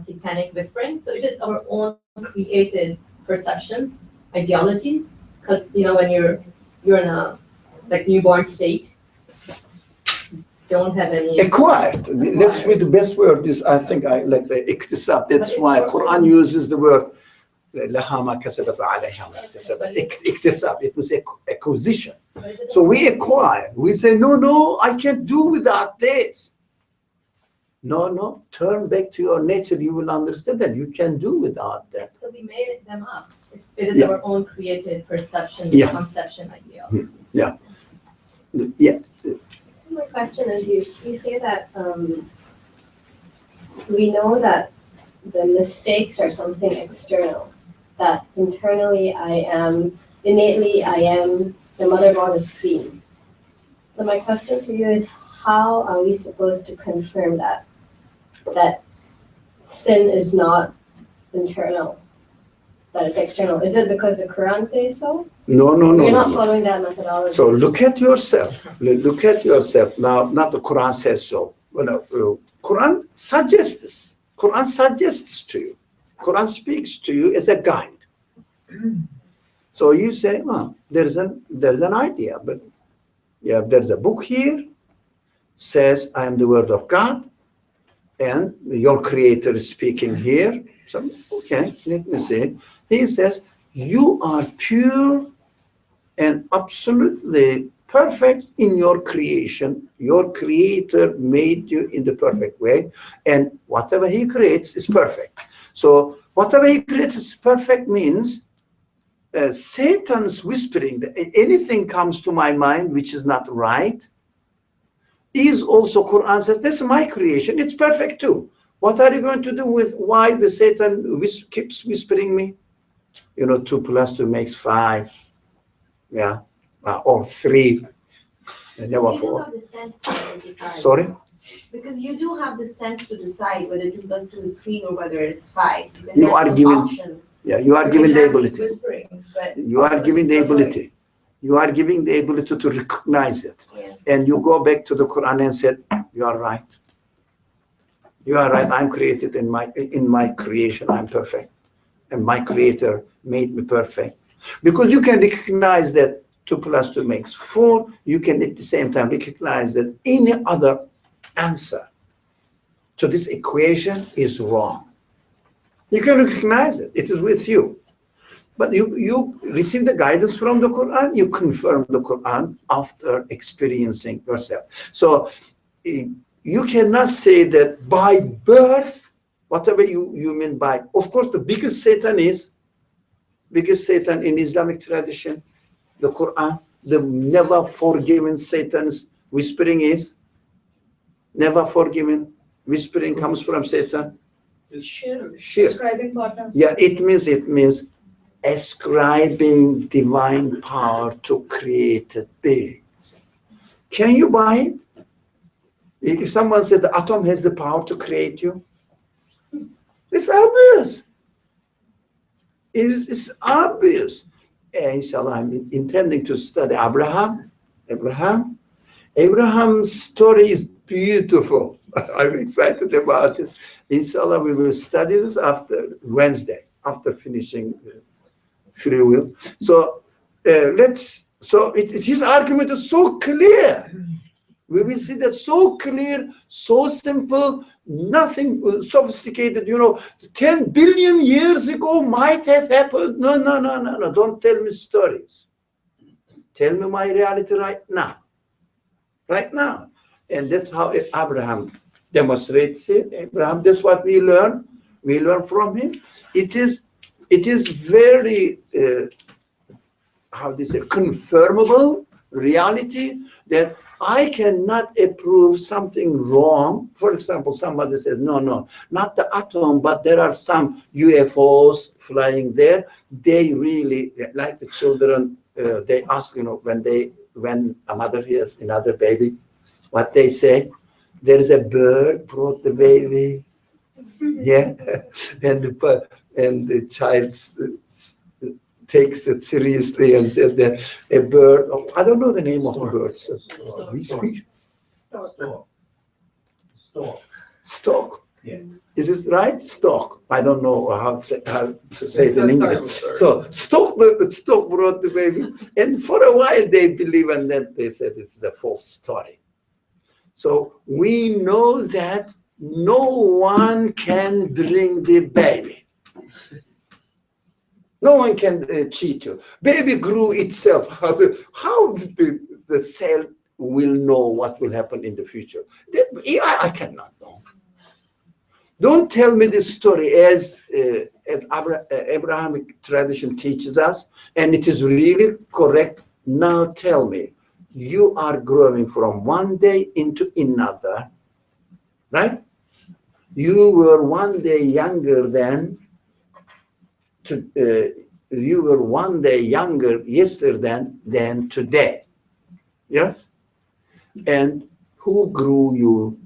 satanic whispering. So it is our own created perceptions, ideologies, because when you're in a newborn state, don't have any
acquired. That's where the best word is. I think I like the iktisab. That's why Quran uses the word لها ما كسبت وعليها ما اكتسبت. Iktisab. It was acquisition. So we acquire. We say no, I can't do without this. No, turn back to your nature. You will understand that you can do without that.
So we made them up. It is our own created perception, conception, idea.
Yeah.
My question is, you say that we know that the mistakes are something external, that internally innately I am, the motherboard is clean. So my question to you is, how are we supposed to confirm that sin is not internal, that it's external? Is it because the Quran says so?
No.
You're not following that methodology.
So look at yourself. Look at yourself. Now, not the Quran says so. Quran suggests this. Quran suggests to you. Quran speaks to you as a guide. So you say, there's an idea, but there's a book here, says I am the word of God, and your Creator is speaking here. So, okay, let me see. He says, you are pure and absolutely perfect in your creation. Your Creator made you in the perfect way, and whatever He creates is perfect. So whatever He creates is perfect means Satan's whispering, that anything comes to my mind which is not right, is also, Quran says, this is my creation, it's perfect too. What are you going to do with why the Satan keeps whispering me? 2 + 2 makes 5. Yeah, or 3. And never 4.
Have the sense to decide.
Sorry?
Because you do have the sense to decide whether 2 + 2 is 3 or whether it's 5.
You are given options. Yeah, you are given the ability. You are given the ability. You are giving the ability to recognize it.
Yeah.
And you go back to the Quran and said, you are right. You are right. I'm created in my creation. I'm perfect. And my Creator made me perfect. Because you can recognize that 2 + 2 makes 4. You can at the same time recognize that any other answer to this equation is wrong. You can recognize it. It is with you. But you receive the guidance from the Quran. You confirm the Quran after experiencing yourself. So you cannot say that by birth, whatever you mean by, of course, the biggest Satan in Islamic tradition, the Quran, the never forgiven Satan's whispering is never forgiven. Whispering comes from Satan.
Share.
Share.
Describing partners.
Yeah, it means ascribing divine power to created beings. Can you buy it? If someone says the atom has the power to create you, it's obvious. It's obvious. Inshallah, I'm intending to study Abraham. Abraham's story is beautiful. I'm excited about it. Inshallah, we will study this after Wednesday, after finishing free will. So his argument is so clear. We will see that so clear, so simple, nothing sophisticated. 10 billion years ago might have happened. No. Don't tell me stories. Tell me my reality right now. Right now. And that's how Abraham demonstrates it. Abraham, that's what we learn. We learn from him. It is very, confirmable reality that I cannot approve something wrong. For example, somebody says, no, not the atom, but there are some UFOs flying there. They really, like the children, they ask, when a mother hears another baby, what they say, there is a bird brought the baby. Yeah, and the child takes it seriously and said that a bird, I don't know the name of the bird. Stork.
Yeah.
Is this right? Stork. I don't know how to say it in English. So stork brought the baby, and for a while they believe, and then they said it's a false story. So we know that no one can bring the baby. No one can cheat you. Baby grew itself. How the cell will know what will happen in the future? I cannot know. Don't tell me this story as Abrahamic tradition teaches us, and it is really correct. Now tell me, you are growing from one day into another, right? You were one day younger you were one day younger yesterday than today. Yes? And who grew you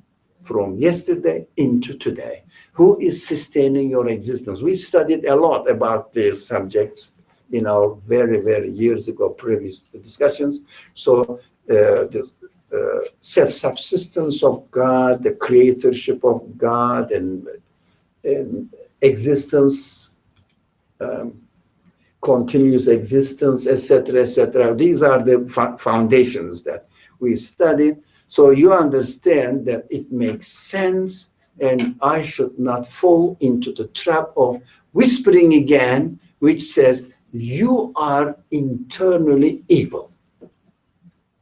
from yesterday into today? Who is sustaining your existence? We studied a lot about these subjects in our very, very years ago previous discussions. So the self-subsistence of God, the creatorship of God, and existence, continuous existence, etc. These are the foundations that we studied. So you understand that it makes sense, and I should not fall into the trap of whispering again, which says, you are internally evil.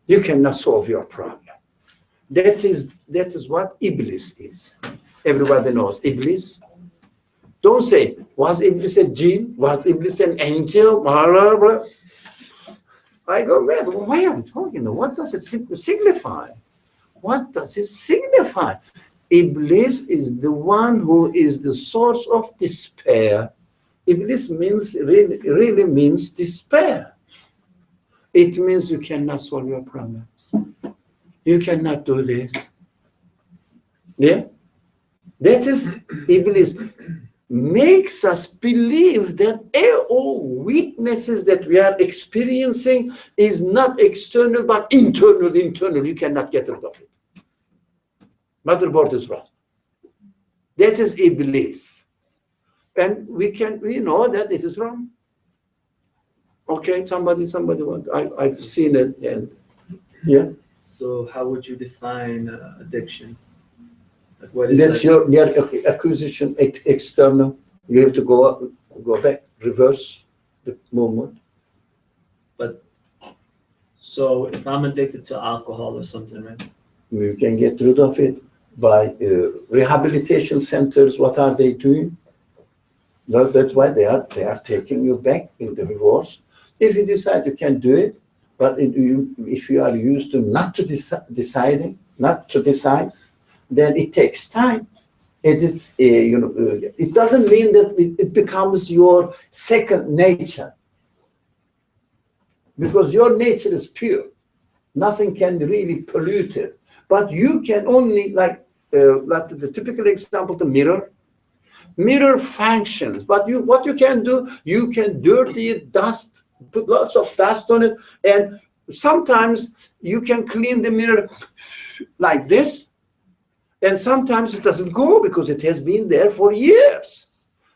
You cannot solve your problem. That is what Iblis is. Everybody knows Iblis. Don't say, was Iblis a jinn? Was Iblis an angel? Blah, blah, blah. I go, why are you talking? What does it signify? What does it signify? Iblis is the one who is the source of despair. Iblis really means despair. It means you cannot solve your problems. You cannot do this. Yeah? That is Iblis. Makes us believe that all weaknesses that we are experiencing is not external, but internal. You cannot get rid of it. Motherboard is wrong. That is Iblis. And we know that it is wrong. Okay, somebody want, I've seen it, and yeah.
So how would you define addiction? Like what is
That's your acquisition external. You have to go back, reverse the movement.
But so if I'm addicted to alcohol or something, right?
You can get rid of it by rehabilitation centers. What are they doing? No, that's why they are taking you back in the reverse. If you decide you can do it, but if you are used to not to decide, then it takes time. It is, it doesn't mean that it becomes your second nature, because your nature is pure. Nothing can really pollute it. But you can only, like the typical example, the mirror. Mirror functions, but what you can do, you can dirty it, dust, put lots of dust on it, and sometimes you can clean the mirror like this, and sometimes it doesn't go because it has been there for years.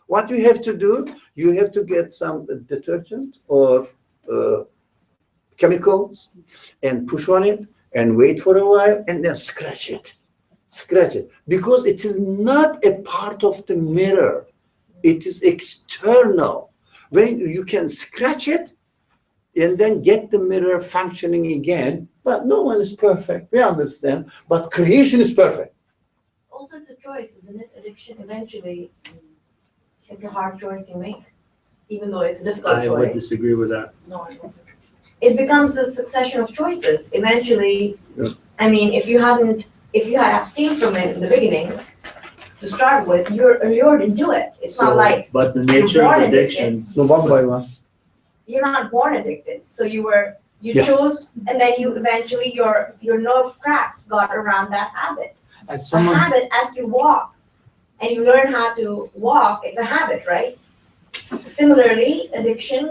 What you have to do, you have to get some detergent or chemicals and push on it and wait for a while and then scratch it. Scratch it, because it is not a part of the mirror. It is external. When you can scratch it and then get the mirror functioning again, but no one is perfect, we understand, but creation is perfect.
Also, it's a choice, isn't it? Addiction, eventually, it's a hard choice you make, even though it's a difficult
I would
choice.
disagree with that.
No, I don't. It becomes a succession of choices. Eventually,
Yeah.
I mean, if you had abstained from it in the beginning, to start with, you're allured into it. It's not like
But the nature
born
of addiction,
No, one by one.
you're not born addicted. So you
Yeah.
chose, and then you eventually your nerve cracks got around that habit.
As
A
someone,
habit as you walk, and you learn how to walk. It's a habit, right? Similarly, addiction.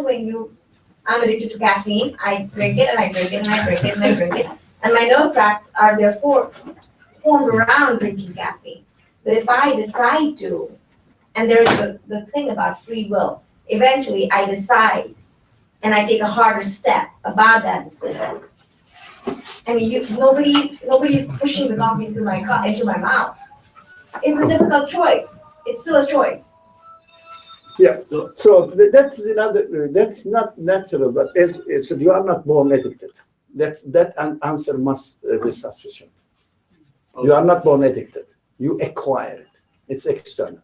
I'm addicted to caffeine. I drink it and I drink it and I drink it and I drink it, and my nerve cracks are therefore formed around drinking caffeine. But if I decide to, and there's the thing about free will, eventually I decide and I take a harder step about that decision. I mean, nobody is pushing the coffee into my mouth. It's a difficult choice. It's still a choice.
Yeah, so that's not natural, but it's you are not born addicted. That answer must be sufficient. You are not born addicted. You acquire it. It's external.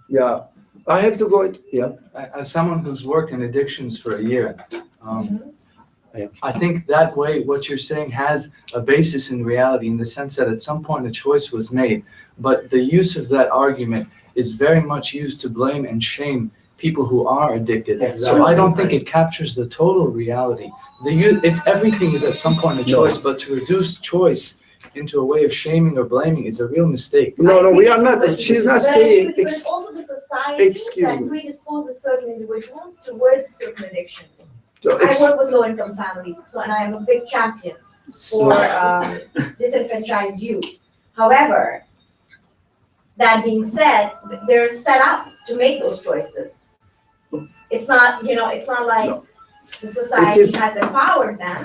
Yeah, I have to go. Yeah.
as someone who's worked in addictions for a year,
Yeah.
I think that way what you're saying has a basis in reality, in the sense that at some point a choice was made, but the use of that argument is very much used to blame and shame people who are addicted. So I don't think it captures the total reality. Everything is at some point a choice, but to reduce choice into a way of shaming or blaming is a real mistake.
No, we are not. She's not saying.
But it's also the society
Excuse
that
me.
predisposes certain individuals towards certain addictions.
So
I work with low-income families, and I am a big champion for disenfranchised youth. However, that being said, they're set up to make those choices. It's not like
No.
the society
It is-
has empowered them.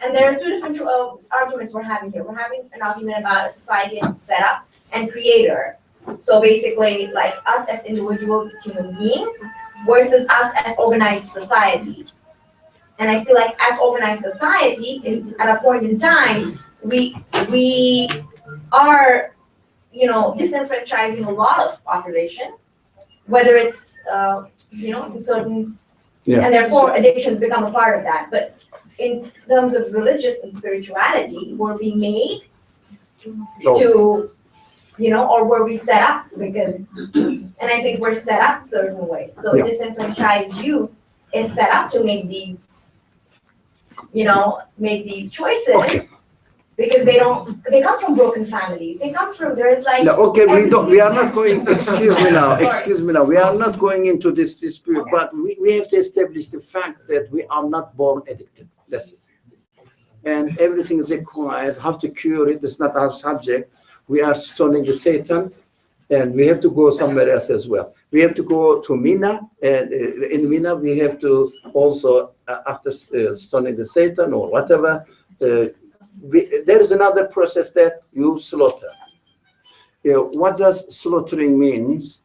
And there are two different arguments we're having here. We're having an argument about a society as set up and creator. So basically, like us as individuals, as human beings, versus us as organized society. And I feel like as organized society, at a point in time, we are, disenfranchising a lot of population, whether it's, in certain,
Yeah.
and therefore addictions become a part of that. But in terms of religious and spirituality, were we made
No.
to, or were we set up? Because, and I think we're set up certain ways. So
Yeah.
disenfranchised youth is set up to make these, choices.
Okay.
Because they come from broken families. There's like.
No, okay, we are not
everything.
going, excuse me now,
Sorry.
we are not going into this dispute,
Okay.
but we have to establish the fact that we are not born addicted. That's it. And everything is acquired. How to cure it is not our subject. We are stoning the Satan, and we have to go somewhere else as well. We have to go to Mina, and in Mina we have to also, after stoning the Satan or whatever, there is another process that you slaughter. What does slaughtering means?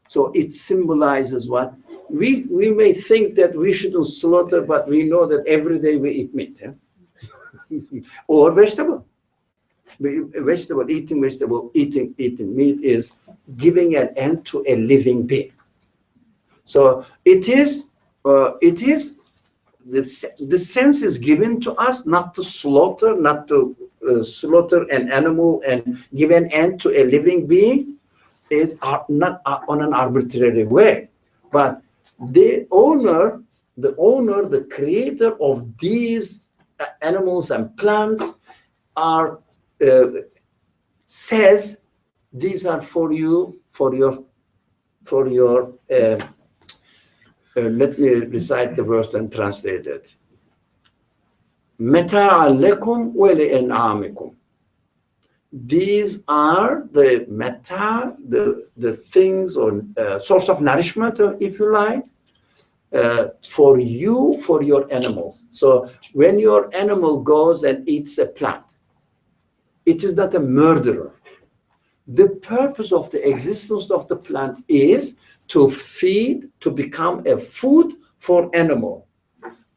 So it symbolizes what? We may think that we shouldn't slaughter, but we know that every day we eat meat. Or vegetable. Eating meat is giving an end to a living being. So it is the sense is given to us not to slaughter, not to slaughter an animal and give an end to a living being, is not on an arbitrary way, but the owner, the creator of these animals and plants says these are for you, for your let me recite the verse and translate it. متاعا لكم ولأنعامكم. These are the mata, the things or source of nourishment, if you like, for you, for your animals. So when your animal goes and eats a plant, it is not a murderer. The purpose of the existence of the plant is to feed, to become a food for animal.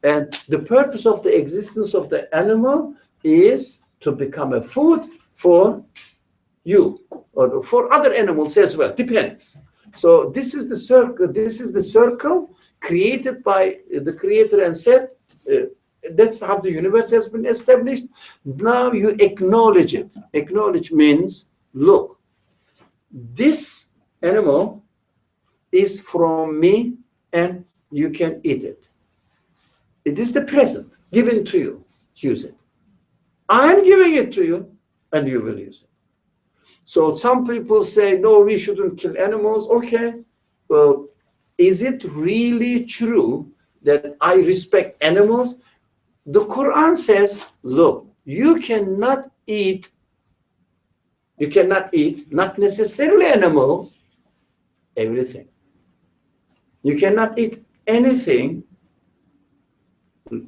And the purpose of the existence of the animal is to become a food for you or for other animals as well, depends. So this is the circle created by the creator and said, that's how the universe has been established. Now you acknowledge it. Acknowledge means, look, this animal is from me and you can eat it. It is the present given to you. Use it. I'm giving it to you and you will use it. So some people say, no, we shouldn't kill animals. Okay, well, is it really true that I respect animals? The Quran says, look, you cannot eat, not necessarily animals, everything. You cannot eat anything.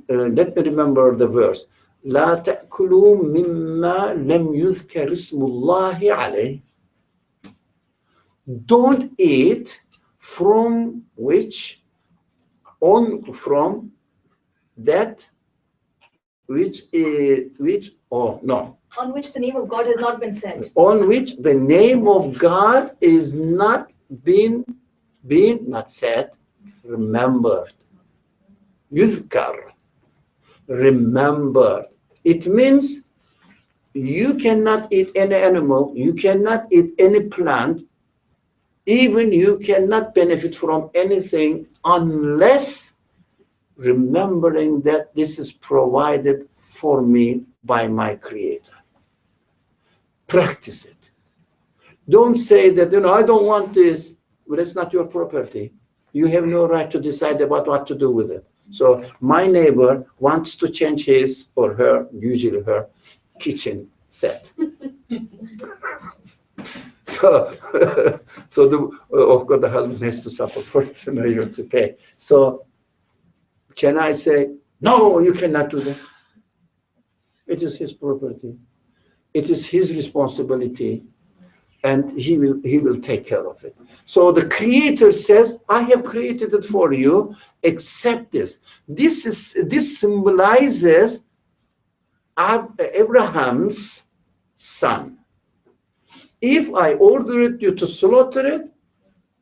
Let me remember the verse. لا تأكلوا مما لم يذكر اسم الله عليه. Don't eat from that which
On which the name of God has not been said.
On which the name of God is not not said, remembered. Yuzkar, remembered. It means you cannot eat any animal, you cannot eat any plant, even you cannot benefit from anything unless remembering that this is provided for me by my creator. Practice it. Don't say that, I don't want this. Well, it's not your property. You have no right to decide about what to do with it. So my neighbor wants to change his or her, usually her, kitchen set. So of course the husband has to suffer for it, and you have to pay. So can I say, no, you cannot do that? It is his property. It is his responsibility, and he will take care of it. So the creator says, I have created it for you, accept this. This symbolizes Abraham's son. If I order you to slaughter it,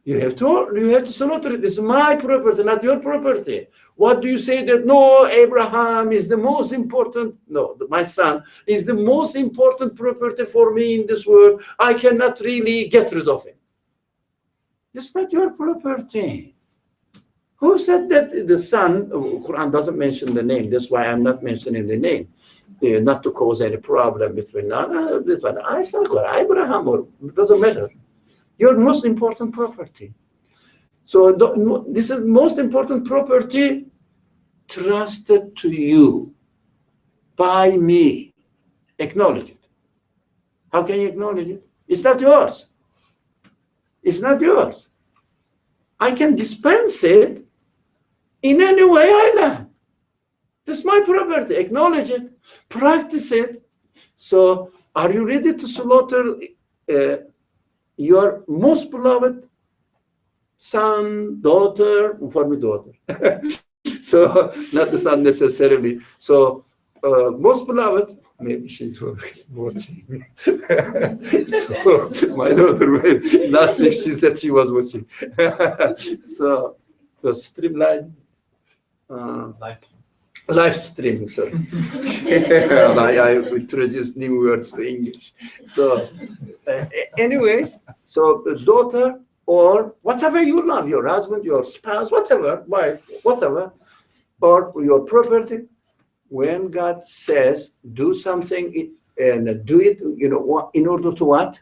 you have to slaughter it. It's my property, not your property. What do you say that, no, Abraham is the most important, no, my son is the most important property for me in this world. I cannot really get rid of him. It's not your property. Who said that the son, Quran doesn't mention the name, that's why I'm not mentioning the name, not to cause any problem between Isaac or Abraham, or it doesn't matter. Your most important property. So this is most important property trusted to you by me. Acknowledge it. How can you acknowledge it? It's not yours. It's not yours. I can dispense it in any way I like. This is my property. Acknowledge it. Practice it. So are you ready to slaughter your most beloved son, daughter, for me daughter. So not the son necessarily. So most beloved, maybe she's watching. So my daughter, last week she said she was watching. So the streamline. Live streaming, sorry. I introduced new words to English. So, anyways, so the daughter or whatever you love, your husband, your spouse, whatever, wife, whatever, or your property, when God says do something and do it, in order to what?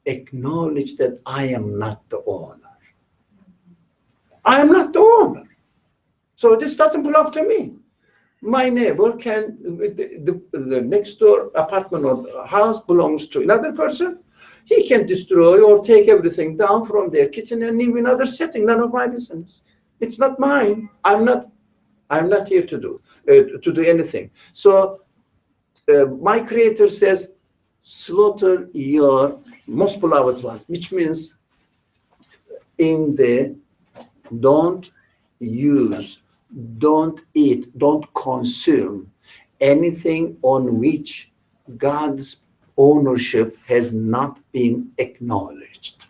Acknowledge that I am not the owner. I am not the owner. So this doesn't belong to me. My neighbor can, the next door apartment or house belongs to another person. He can destroy or take everything down from their kitchen and live in another setting. None of my business. It's not mine. I'm not here to do anything. So my Creator says, slaughter your most beloved one, which means don't use, don't eat, don't consume anything on which God's ownership has not been acknowledged.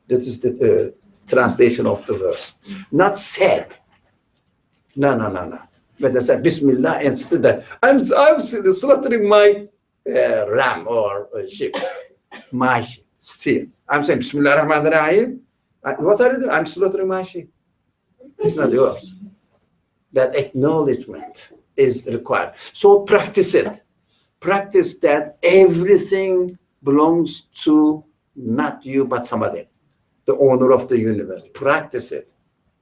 That is the translation of the verse. Not said. No. But I said, Bismillah, instead I'm slaughtering my ram or sheep. My sheep, still. I'm saying, Bismillah Rahman Rahim. What are you doing? I'm slaughtering my sheep. It's not yours. That acknowledgement is required. So practice it. Practice that everything belongs to not you, but somebody, the owner of the universe. Practice it.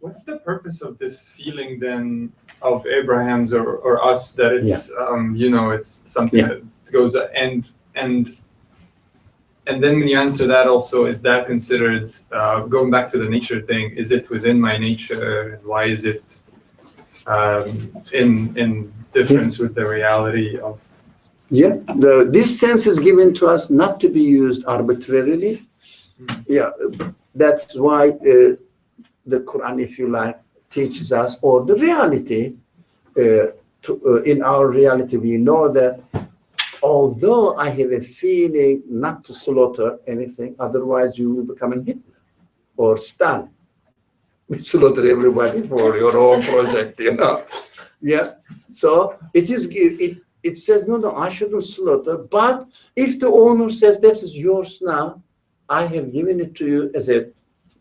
What's the purpose of this feeling then of Abraham's or us that it's it's something that goes and then when you answer that also, is that considered going back to the nature thing? Is it within my nature? Why is it in difference with the reality of?
Yeah, this sense is given to us not to be used arbitrarily. Yeah, that's why the Quran, if you like, teaches us, or the reality. In our reality, we know that although I have a feeling not to slaughter anything, otherwise you will become a Hitler or Stalin. We slaughter everybody for your own project, Yeah. So it says, no, I shouldn't slaughter. But if the owner says, this is yours now, I have given it to you as a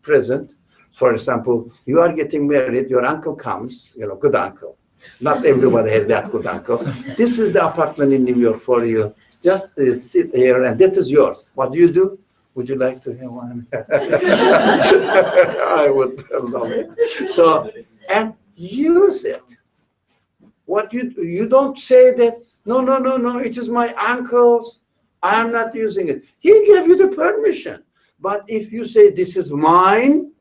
present. For example, you are getting married, your uncle comes, good uncle. Not everybody has that good uncle. This is the apartment in New York for you. Just sit here and this is yours. What do? Would you like to have one? I would love it. So, and use it. What you don't say that, no, it is my uncle's. I am not using it. He gave you the permission. But if you say this is mine,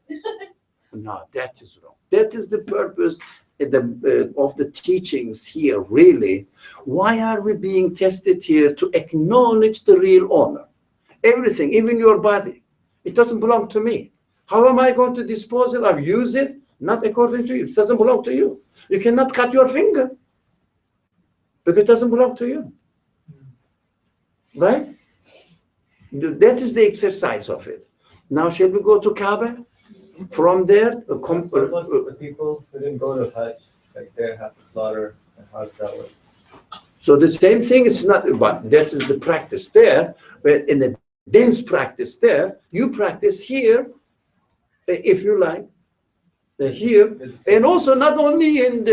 no, that is wrong. That is the purpose of the teachings here, really. Why are we being tested here? To acknowledge the real owner. Everything, even your body, it doesn't belong to me. How am I going to dispose it or use it? Not according to you. It doesn't belong to you. You cannot cut your finger because it doesn't belong to you. Right? That is the exercise of it. Now, shall we go to Kaaba? From there,
what about the people who didn't go to Hajj, like they have to slaughter, and how does that work?
So the same thing, it's not, but that is the practice there. But in the dense practice there, you practice here, if you like, here, and also not only in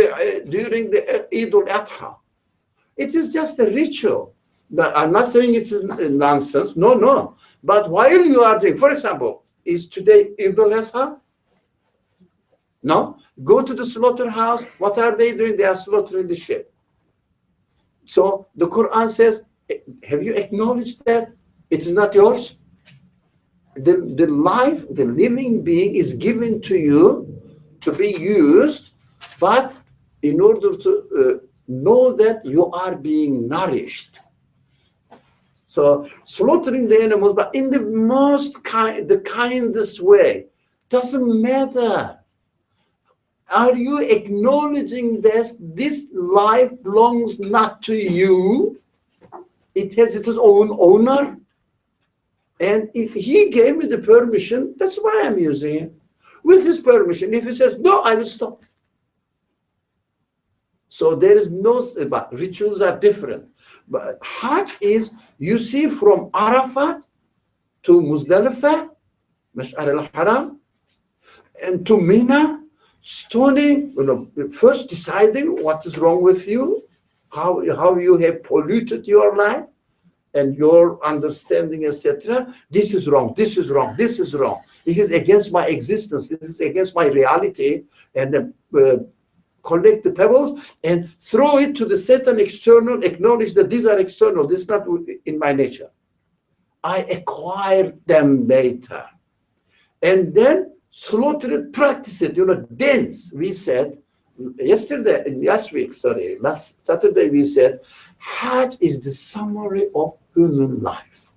during the Eid al-Adha. It is just a ritual. But I'm not saying it is nonsense. No. But while you are doing, for example, is today Eid al-Adha? No. Go to the slaughterhouse. What are they doing? They are slaughtering the sheep. So the Quran says, have you acknowledged that it is not yours? The living being is given to you to be used, but in order to know that you are being nourished. So slaughtering the animals, but in the most the kindest way, doesn't matter. Are you acknowledging that this life belongs not to you? It has its own owner. And if he gave me the permission, that's why I'm using it. With his permission, if he says, no, I will stop. So there is no, but rituals are different. But Hajj is, you see, from Arafat to Muzdalifah, Mash'ar al-Haram, and to Mina, stoning, first deciding what is wrong with you, how you have polluted your life and your understanding, etc. This is wrong, this is wrong, this is wrong. It is against my existence, it is against my reality, and collect the pebbles and throw it to the Satan external, acknowledge that these are external, this is not in my nature. I acquired them later. And then slaughter it, practice it, dance. We said, last Saturday we said, Hajj is the summary of human life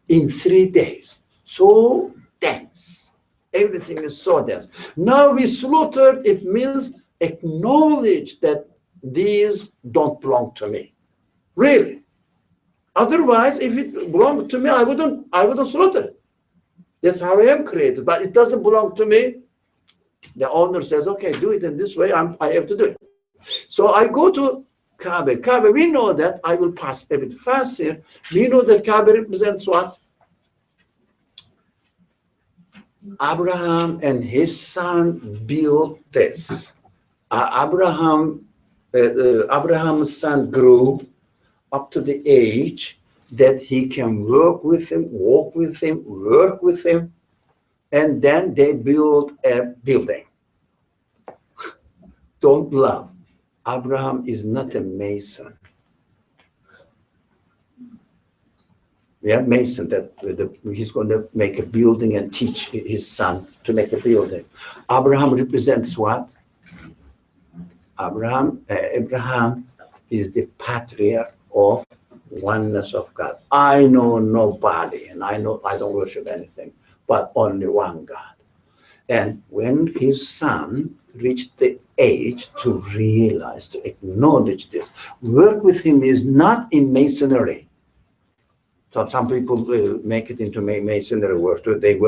in 3 days. So dense. Everything is so dense. Now we slaughtered, it means acknowledge that these don't belong to me. Really. Otherwise, if it belonged to me, I wouldn't slaughter it. That's how I am created, but it doesn't belong to me. The owner says, okay, do it in this way, I have to do it. So I go to Kaaba. Kaaba, we know that, I will pass a bit fast here. We know that Kaaba represents what? Abraham and his son built this. Abraham's son grew up to the age that he can work with him, walk with him, work with him, and then they build a building. Don't laugh. Abraham is not a mason. We have mason that he's going to make a building and teach his son to make a building. Abraham represents what? Abraham is the patriarch of oneness of God. I know nobody, and I don't worship anything, but only one God. And when his son reached the age to realize, to acknowledge this, work with him is not in masonry. So some people make it into masonry work. They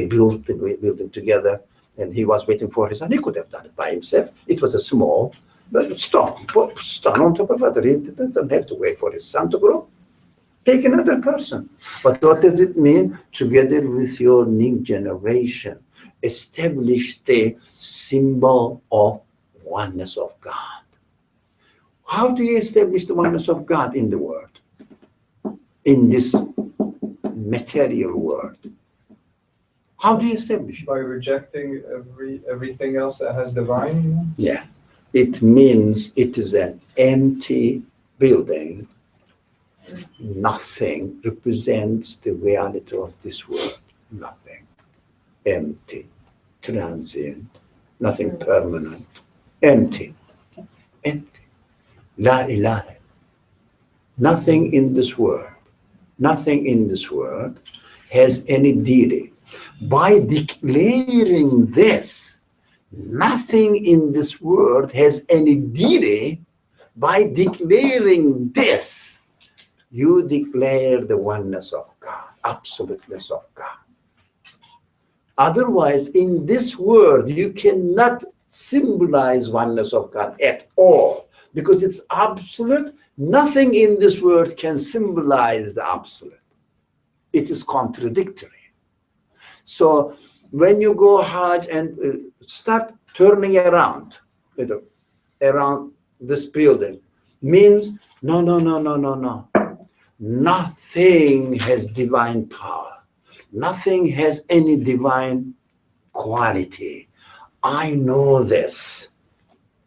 built the building together, and he was waiting for his son. He could have done it by himself. It was a small stone, put stone on top of other. He doesn't have to wait for his son to grow. Take another person. But what does it mean? Together with your new generation, establish the symbol of oneness of God. How do you establish the oneness of God in the world? In this material world? How do you establish it?
By rejecting everything else that has divine?
Yeah. It means it is an empty building. Nothing represents the reality of this world. Nothing. Empty. Transient. Nothing permanent. Empty. Empty. La ilaha. Nothing in this world. Nothing in this world has any deity. By declaring this, nothing in this world has any deity. By declaring this, you declare the oneness of God, absoluteness of God. Otherwise, in this world, you cannot symbolize oneness of God at all, because it's absolute. Nothing in this world can symbolize the absolute. It is contradictory. So when you go Hajj and start turning around this building, means no. Nothing has divine power. Nothing has any divine quality. I know this.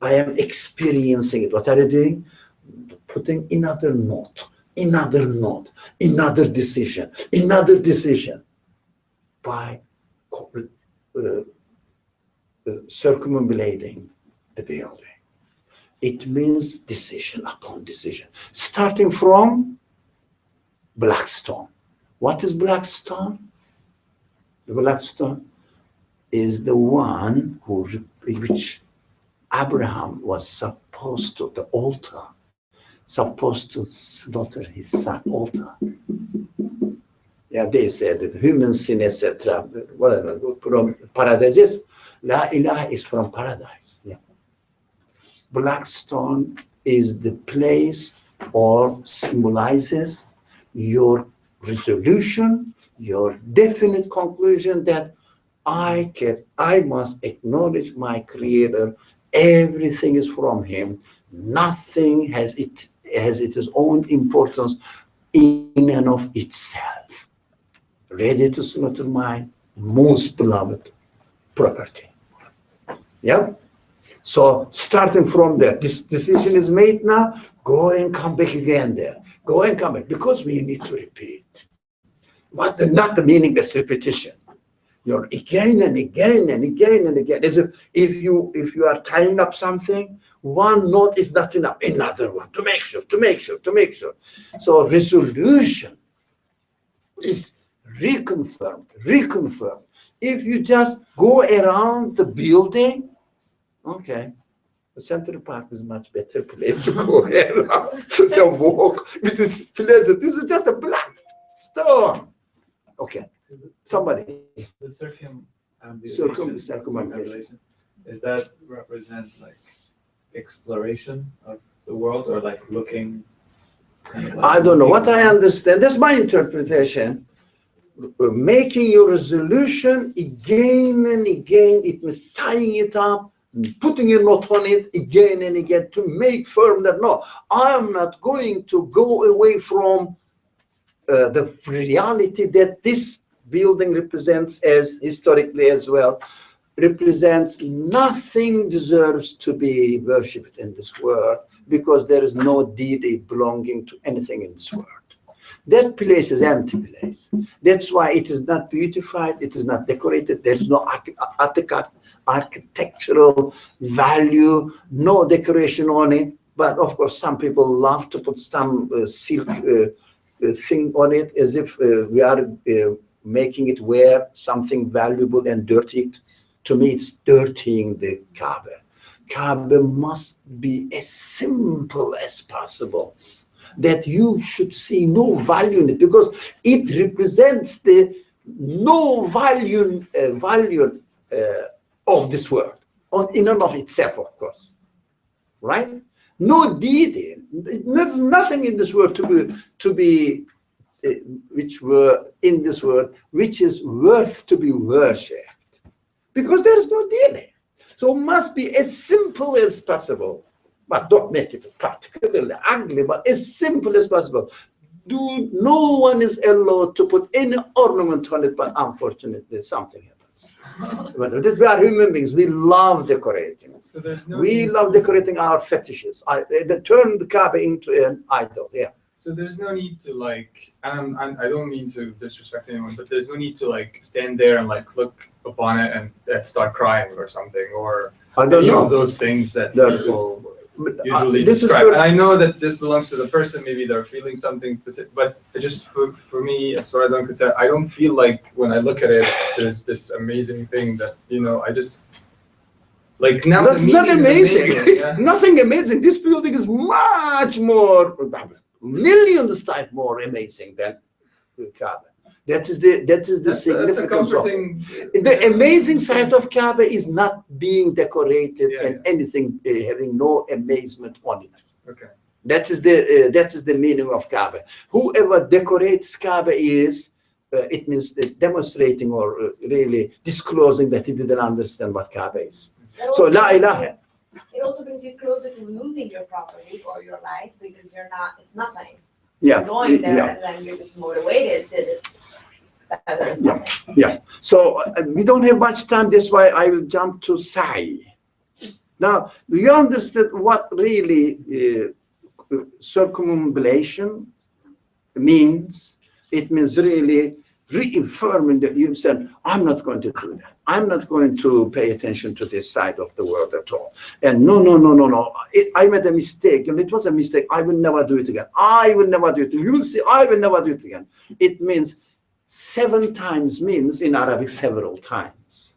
I am experiencing it. What are you doing? Putting another note, another decision, by circumambulating the building. It means decision upon decision, starting from black stone. What is black stone? The black stone is the one which Abraham was supposed to, the altar, supposed to slaughter his son, altar. Yeah, they said that human sin, etc. Whatever, from paradise. La ilaha is from paradise. Yeah. black stone is the place or symbolizes your resolution, your definite conclusion that I must acknowledge my Creator. Everything is from Him. Nothing has its own importance in and of itself. Ready to slaughter my most beloved property. Yeah? So starting from there, this decision is made now, go and come back again there. Go and come back, because we need to repeat. Not the meaningless repetition. You're again and again and again and again. As if you are tying up something, one knot is not enough. Another one to make sure. So resolution is reconfirmed. If you just go around the building, okay, the Central Park is much better place to go around than walk, which is pleasant. This is just a black stone. Okay, somebody.
The
circumambulation.
Does that represent like exploration of the world, or like looking? Kind of like
I don't know. What I understand, that's my interpretation. Making your resolution again and again, it means tying it up, putting a knot on it again and again to make firm that no, I am not going to go away from the reality that this building represents, as historically as well, represents nothing deserves to be worshipped in this world, because there is no deity belonging to anything in this world. That place is empty place. That's why it is not beautified, it is not decorated, there's no architectural value, no decoration on it. But of course, some people love to put some silk thing on it, as if we are making it wear something valuable and dirty. To me, it's dirtying the Kaaba. Kaaba must be as simple as possible, that you should see no value in it, because it represents the no value of this world, in and of itself, of course, right? No deity. There's nothing in this world to be which were in this world which is worth to be worshipped, because there is no deity. So it must be as simple as possible, but don't make it particularly ugly, but as simple as possible. No one is allowed to put any ornament on it, but unfortunately something happens. We are human beings. We love decorating.
So
we love decorating our fetishes. They turn the Kaaba into an idol. Yeah.
So there's no need to like, and I don't mean to disrespect anyone, but there's no need to like stand there and like look upon it and start crying or something, or
I don't know
of those things that people usually
this
describe.
Is
and I know that this belongs to the person. Maybe they're feeling something, but just for me, as far as I'm concerned, I don't feel like when I look at it, there's this amazing thing that I just. Like now,
that's not amazing.
Yeah.
Nothing amazing. This building is much more, millions times more amazing than the Kaaba. That is the significance of it. The amazing side of Kaaba is not being decorated and anything having no amazement on it.
Okay.
That is the meaning of Kaaba. Whoever decorates Kaaba is. It means demonstrating or really disclosing that he didn't understand what Kaaba is. So La ilaha.
It also brings you closer to losing your property or your life, because it's nothing.
Yeah.
You're going there and then you're just motivated
Yeah. So we don't have much time. That's why I will jump to Sa'i. Now, do you understand what really circumambulation means? It means really reaffirming that you said, I'm not going to do that. I'm not going to pay attention to this side of the world at all. And no. I made a mistake, and it was a mistake. I will never do it again. I will never do it. You will see, I will never do it again. It means 7 times means in Arabic several times.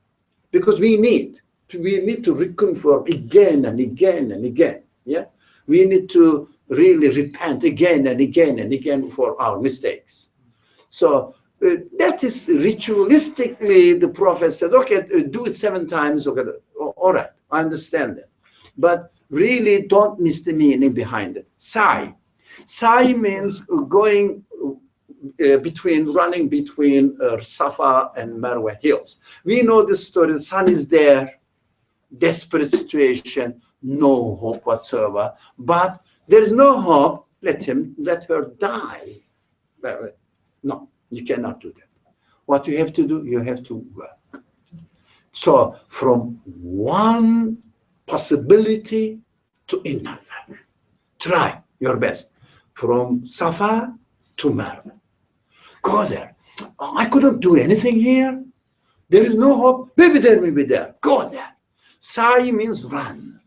Because we need to reconfirm again and again and again. Yeah. We need to really repent again and again and again for our mistakes. So that is ritualistically, the Prophet said, okay, do it 7 times. Okay, all right, I understand that. But really don't miss the meaning behind it. Sa'i. Sa'i means going running between Safa and Marwa hills. We know this story. The son is there, desperate situation, no hope whatsoever. But there is no hope. Let her die. No, you cannot do that. What you have to do, you have to work. So from one possibility to another, try your best. From Safa to Marwa. Go there. Oh, I couldn't do anything here. There is no hope. Maybe there, maybe there. Go there. Sa'i means run.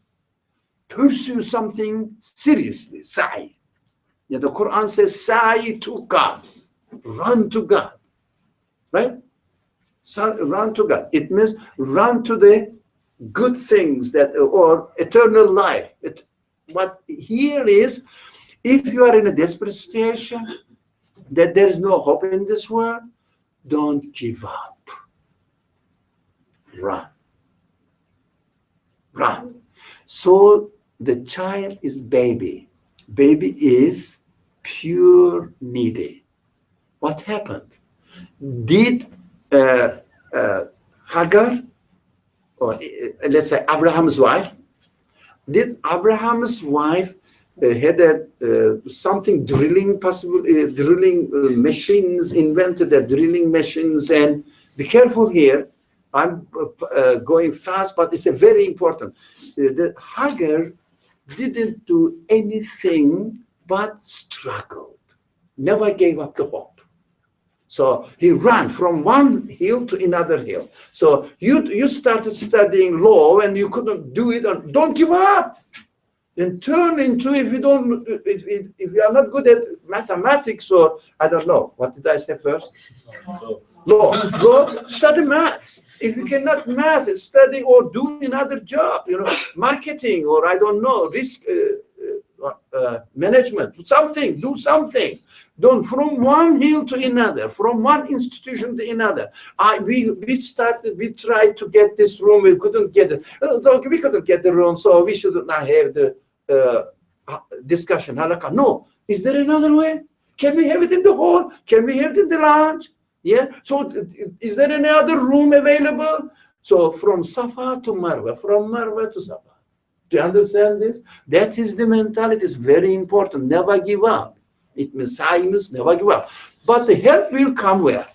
Pursue something seriously. Sa'i. Yeah, the Quran says sa'i to God. Run to God. Right? So, run to God. It means run to the good things that or eternal life. But here is, if you are in a desperate situation, that there is no hope in this world, don't give up. Run. Run. So the child is baby. Baby is pure needy. What happened? Did Hagar, or let's say Abraham's wife, did Abraham's wife had something drilling, drilling machines, invented the drilling machines? And be careful here, I'm going fast, but it's a very important. The Hagar didn't do anything but struggled, never gave up the hope. So he ran from one hill to another hill. So you started studying law and you couldn't do it. Don't give up. Then turn into, if you are not good at mathematics, or I don't know, what did I say first? Law. Go study maths. If you cannot math, study or do another job, marketing, or I don't know, risk management, something, do something. Don't from one hill to another, from one institution to another. We tried to get this room, we couldn't get it. So we couldn't get the room, so we should not have the discussion. Halakha. No, is there another way? Can we have it in the hall? Can we have it in the lounge? Yeah. So is there any other room available? So from Safa to Marwa, from Marwa to Safa. Do you understand this? That is the mentality. It's very important. Never give up. It means silence, never give up. But the help will come where?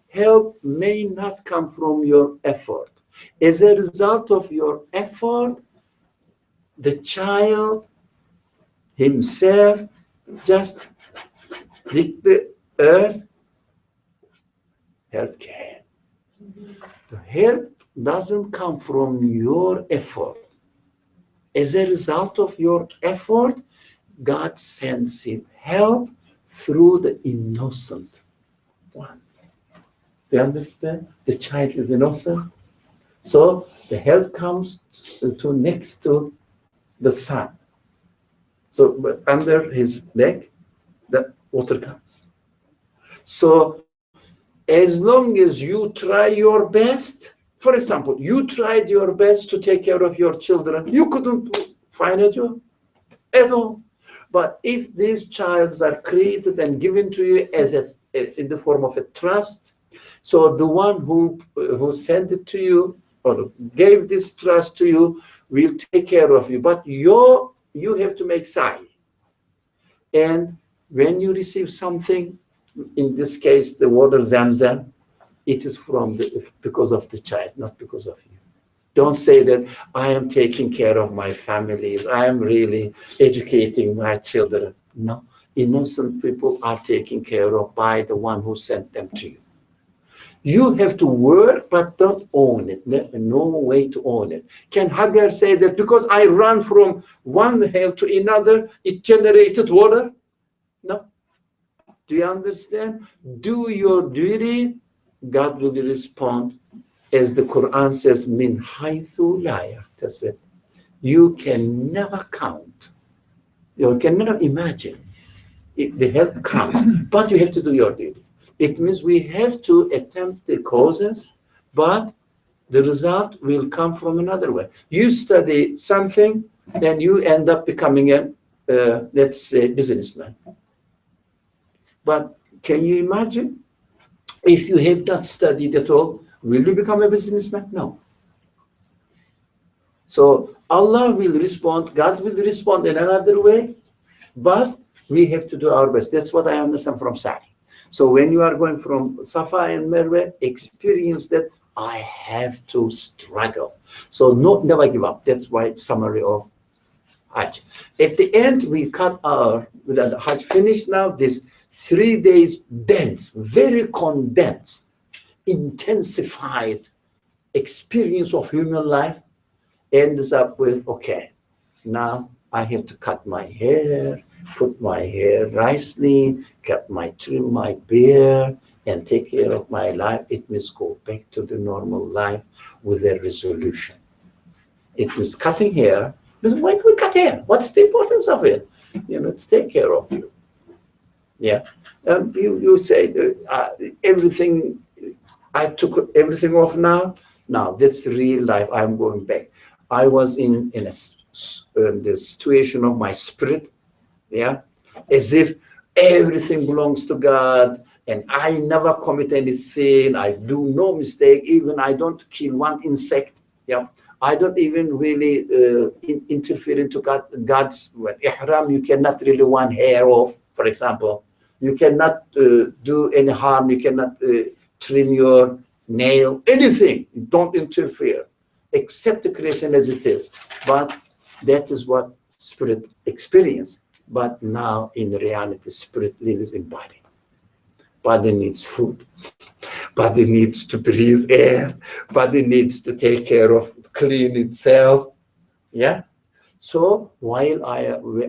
Help may not come from your effort. As a result of your effort, the child himself just dig the earth. Help came. The help doesn't come from your effort. As a result of your effort, God sends him help through the innocent ones. Do you understand? The child is innocent. So the help comes to next to the son. So under his leg, the water comes. So as long as you try your best, for example, you tried your best to take care of your children, you couldn't find a job at all. But if these childs are created and given to you as in the form of a trust, so the one who sent it to you or gave this trust to you will take care of you. But you have to make sa'i. And when you receive something, in this case, the water Zamzam, it is because of the child, not because of you. Don't say that I am taking care of my families. I am really educating my children. No, innocent people are taken care of by the one who sent them to you. You have to work, but don't own it. No way to own it. Can Hagar say that because I ran from one hill to another, it generated water? No. Do you understand? Do your duty, God will respond. As the Quran says, min haythu la yahtasib. You can never count. You can never imagine. The help comes, but you have to do your duty. It means we have to attempt the causes, but the result will come from another way. You study something, and you end up becoming a, let's say, businessman. But can you imagine if you have not studied at all, will you become a businessman? No. So Allah will respond, God will respond in another way, but we have to do our best. That's what I understand from Sa'i. So when you are going from Safa and Marwa, experience that I have to struggle. So never give up. That's why summary of Hajj. At the end, we cut our, with the Hajj finished now, this 3 days dense, very condensed, intensified experience of human life ends up with, okay, now I have to cut my hair, put my hair nicely, trim my beard, and take care of my life. It means go back to the normal life with a resolution. It means cutting hair. Why do we cut hair? What's the importance of it? You know, to take care of you. Yeah. You say everything, I took everything off now. Now that's real life. I'm going back. I was in the situation of my spirit, yeah, as if everything belongs to God, and I never commit any sin. I do no mistake. Even I don't kill one insect. Yeah, I don't even really interfere into God's ihram. You cannot really one hair off, for example. You cannot do any harm. You cannot trim your nail. Anything. Don't interfere. Accept the creation as it is. But that is what spirit experience. But now in reality, spirit lives in body. Body needs food. Body needs to breathe air. Body needs to take care of, clean itself. Yeah. So while I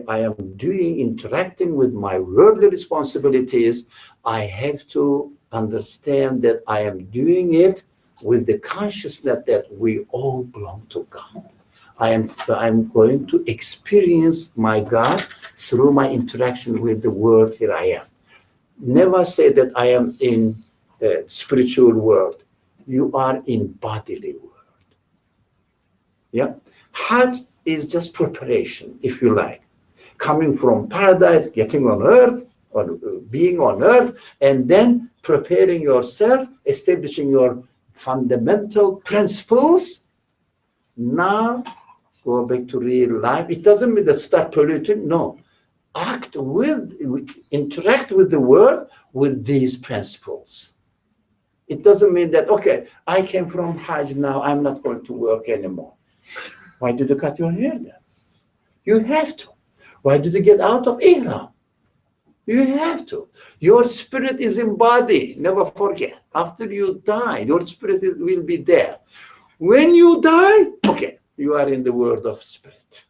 am interacting with my worldly responsibilities, I have to understand that I am doing it with the consciousness that we all belong to God. I'm going to experience my God through my interaction with the world. Here I am. Never say that I am in a spiritual world. You are in bodily world. Yeah. Hajj is just preparation, if you like. Coming from paradise, getting on earth, or being on earth, and then preparing yourself, establishing your fundamental principles. Now go back to real life. It doesn't mean that start polluting. No. Interact with the world with these principles. It doesn't mean that, okay, I came from Hajj now, I'm not going to work anymore. Why did you cut your hair then? You have to. Why did you get out of Ihram? You have to. Your spirit is in body. Never forget. After you die, your spirit will be there. When you die, okay, you are in the world of spirit.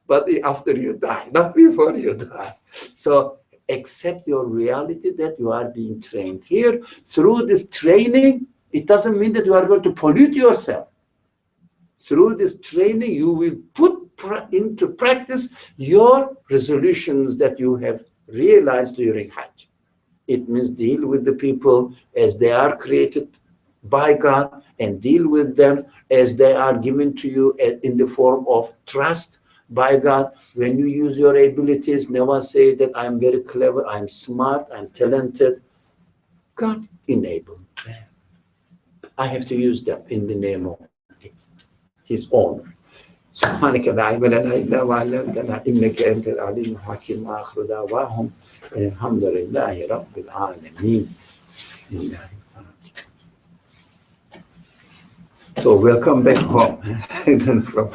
But after you die, not before you die. So accept your reality that you are being trained here. Through this training, it doesn't mean that you are going to pollute yourself. Through this training, you will put into practice your resolutions that you have realized during Hajj. It means deal with the people as they are created by God, and deal with them as they are given to you in the form of trust by God. When you use your abilities, never say that I'm very clever, I'm smart, I'm talented. God enabled them. I have to use them in the name of His honor. سبحانك لا علم لنا إلا ما علمتنا إنك أنت العليم الحكيم وآخر دعواهم الحمد لله رب العالمين. So welcome back home. From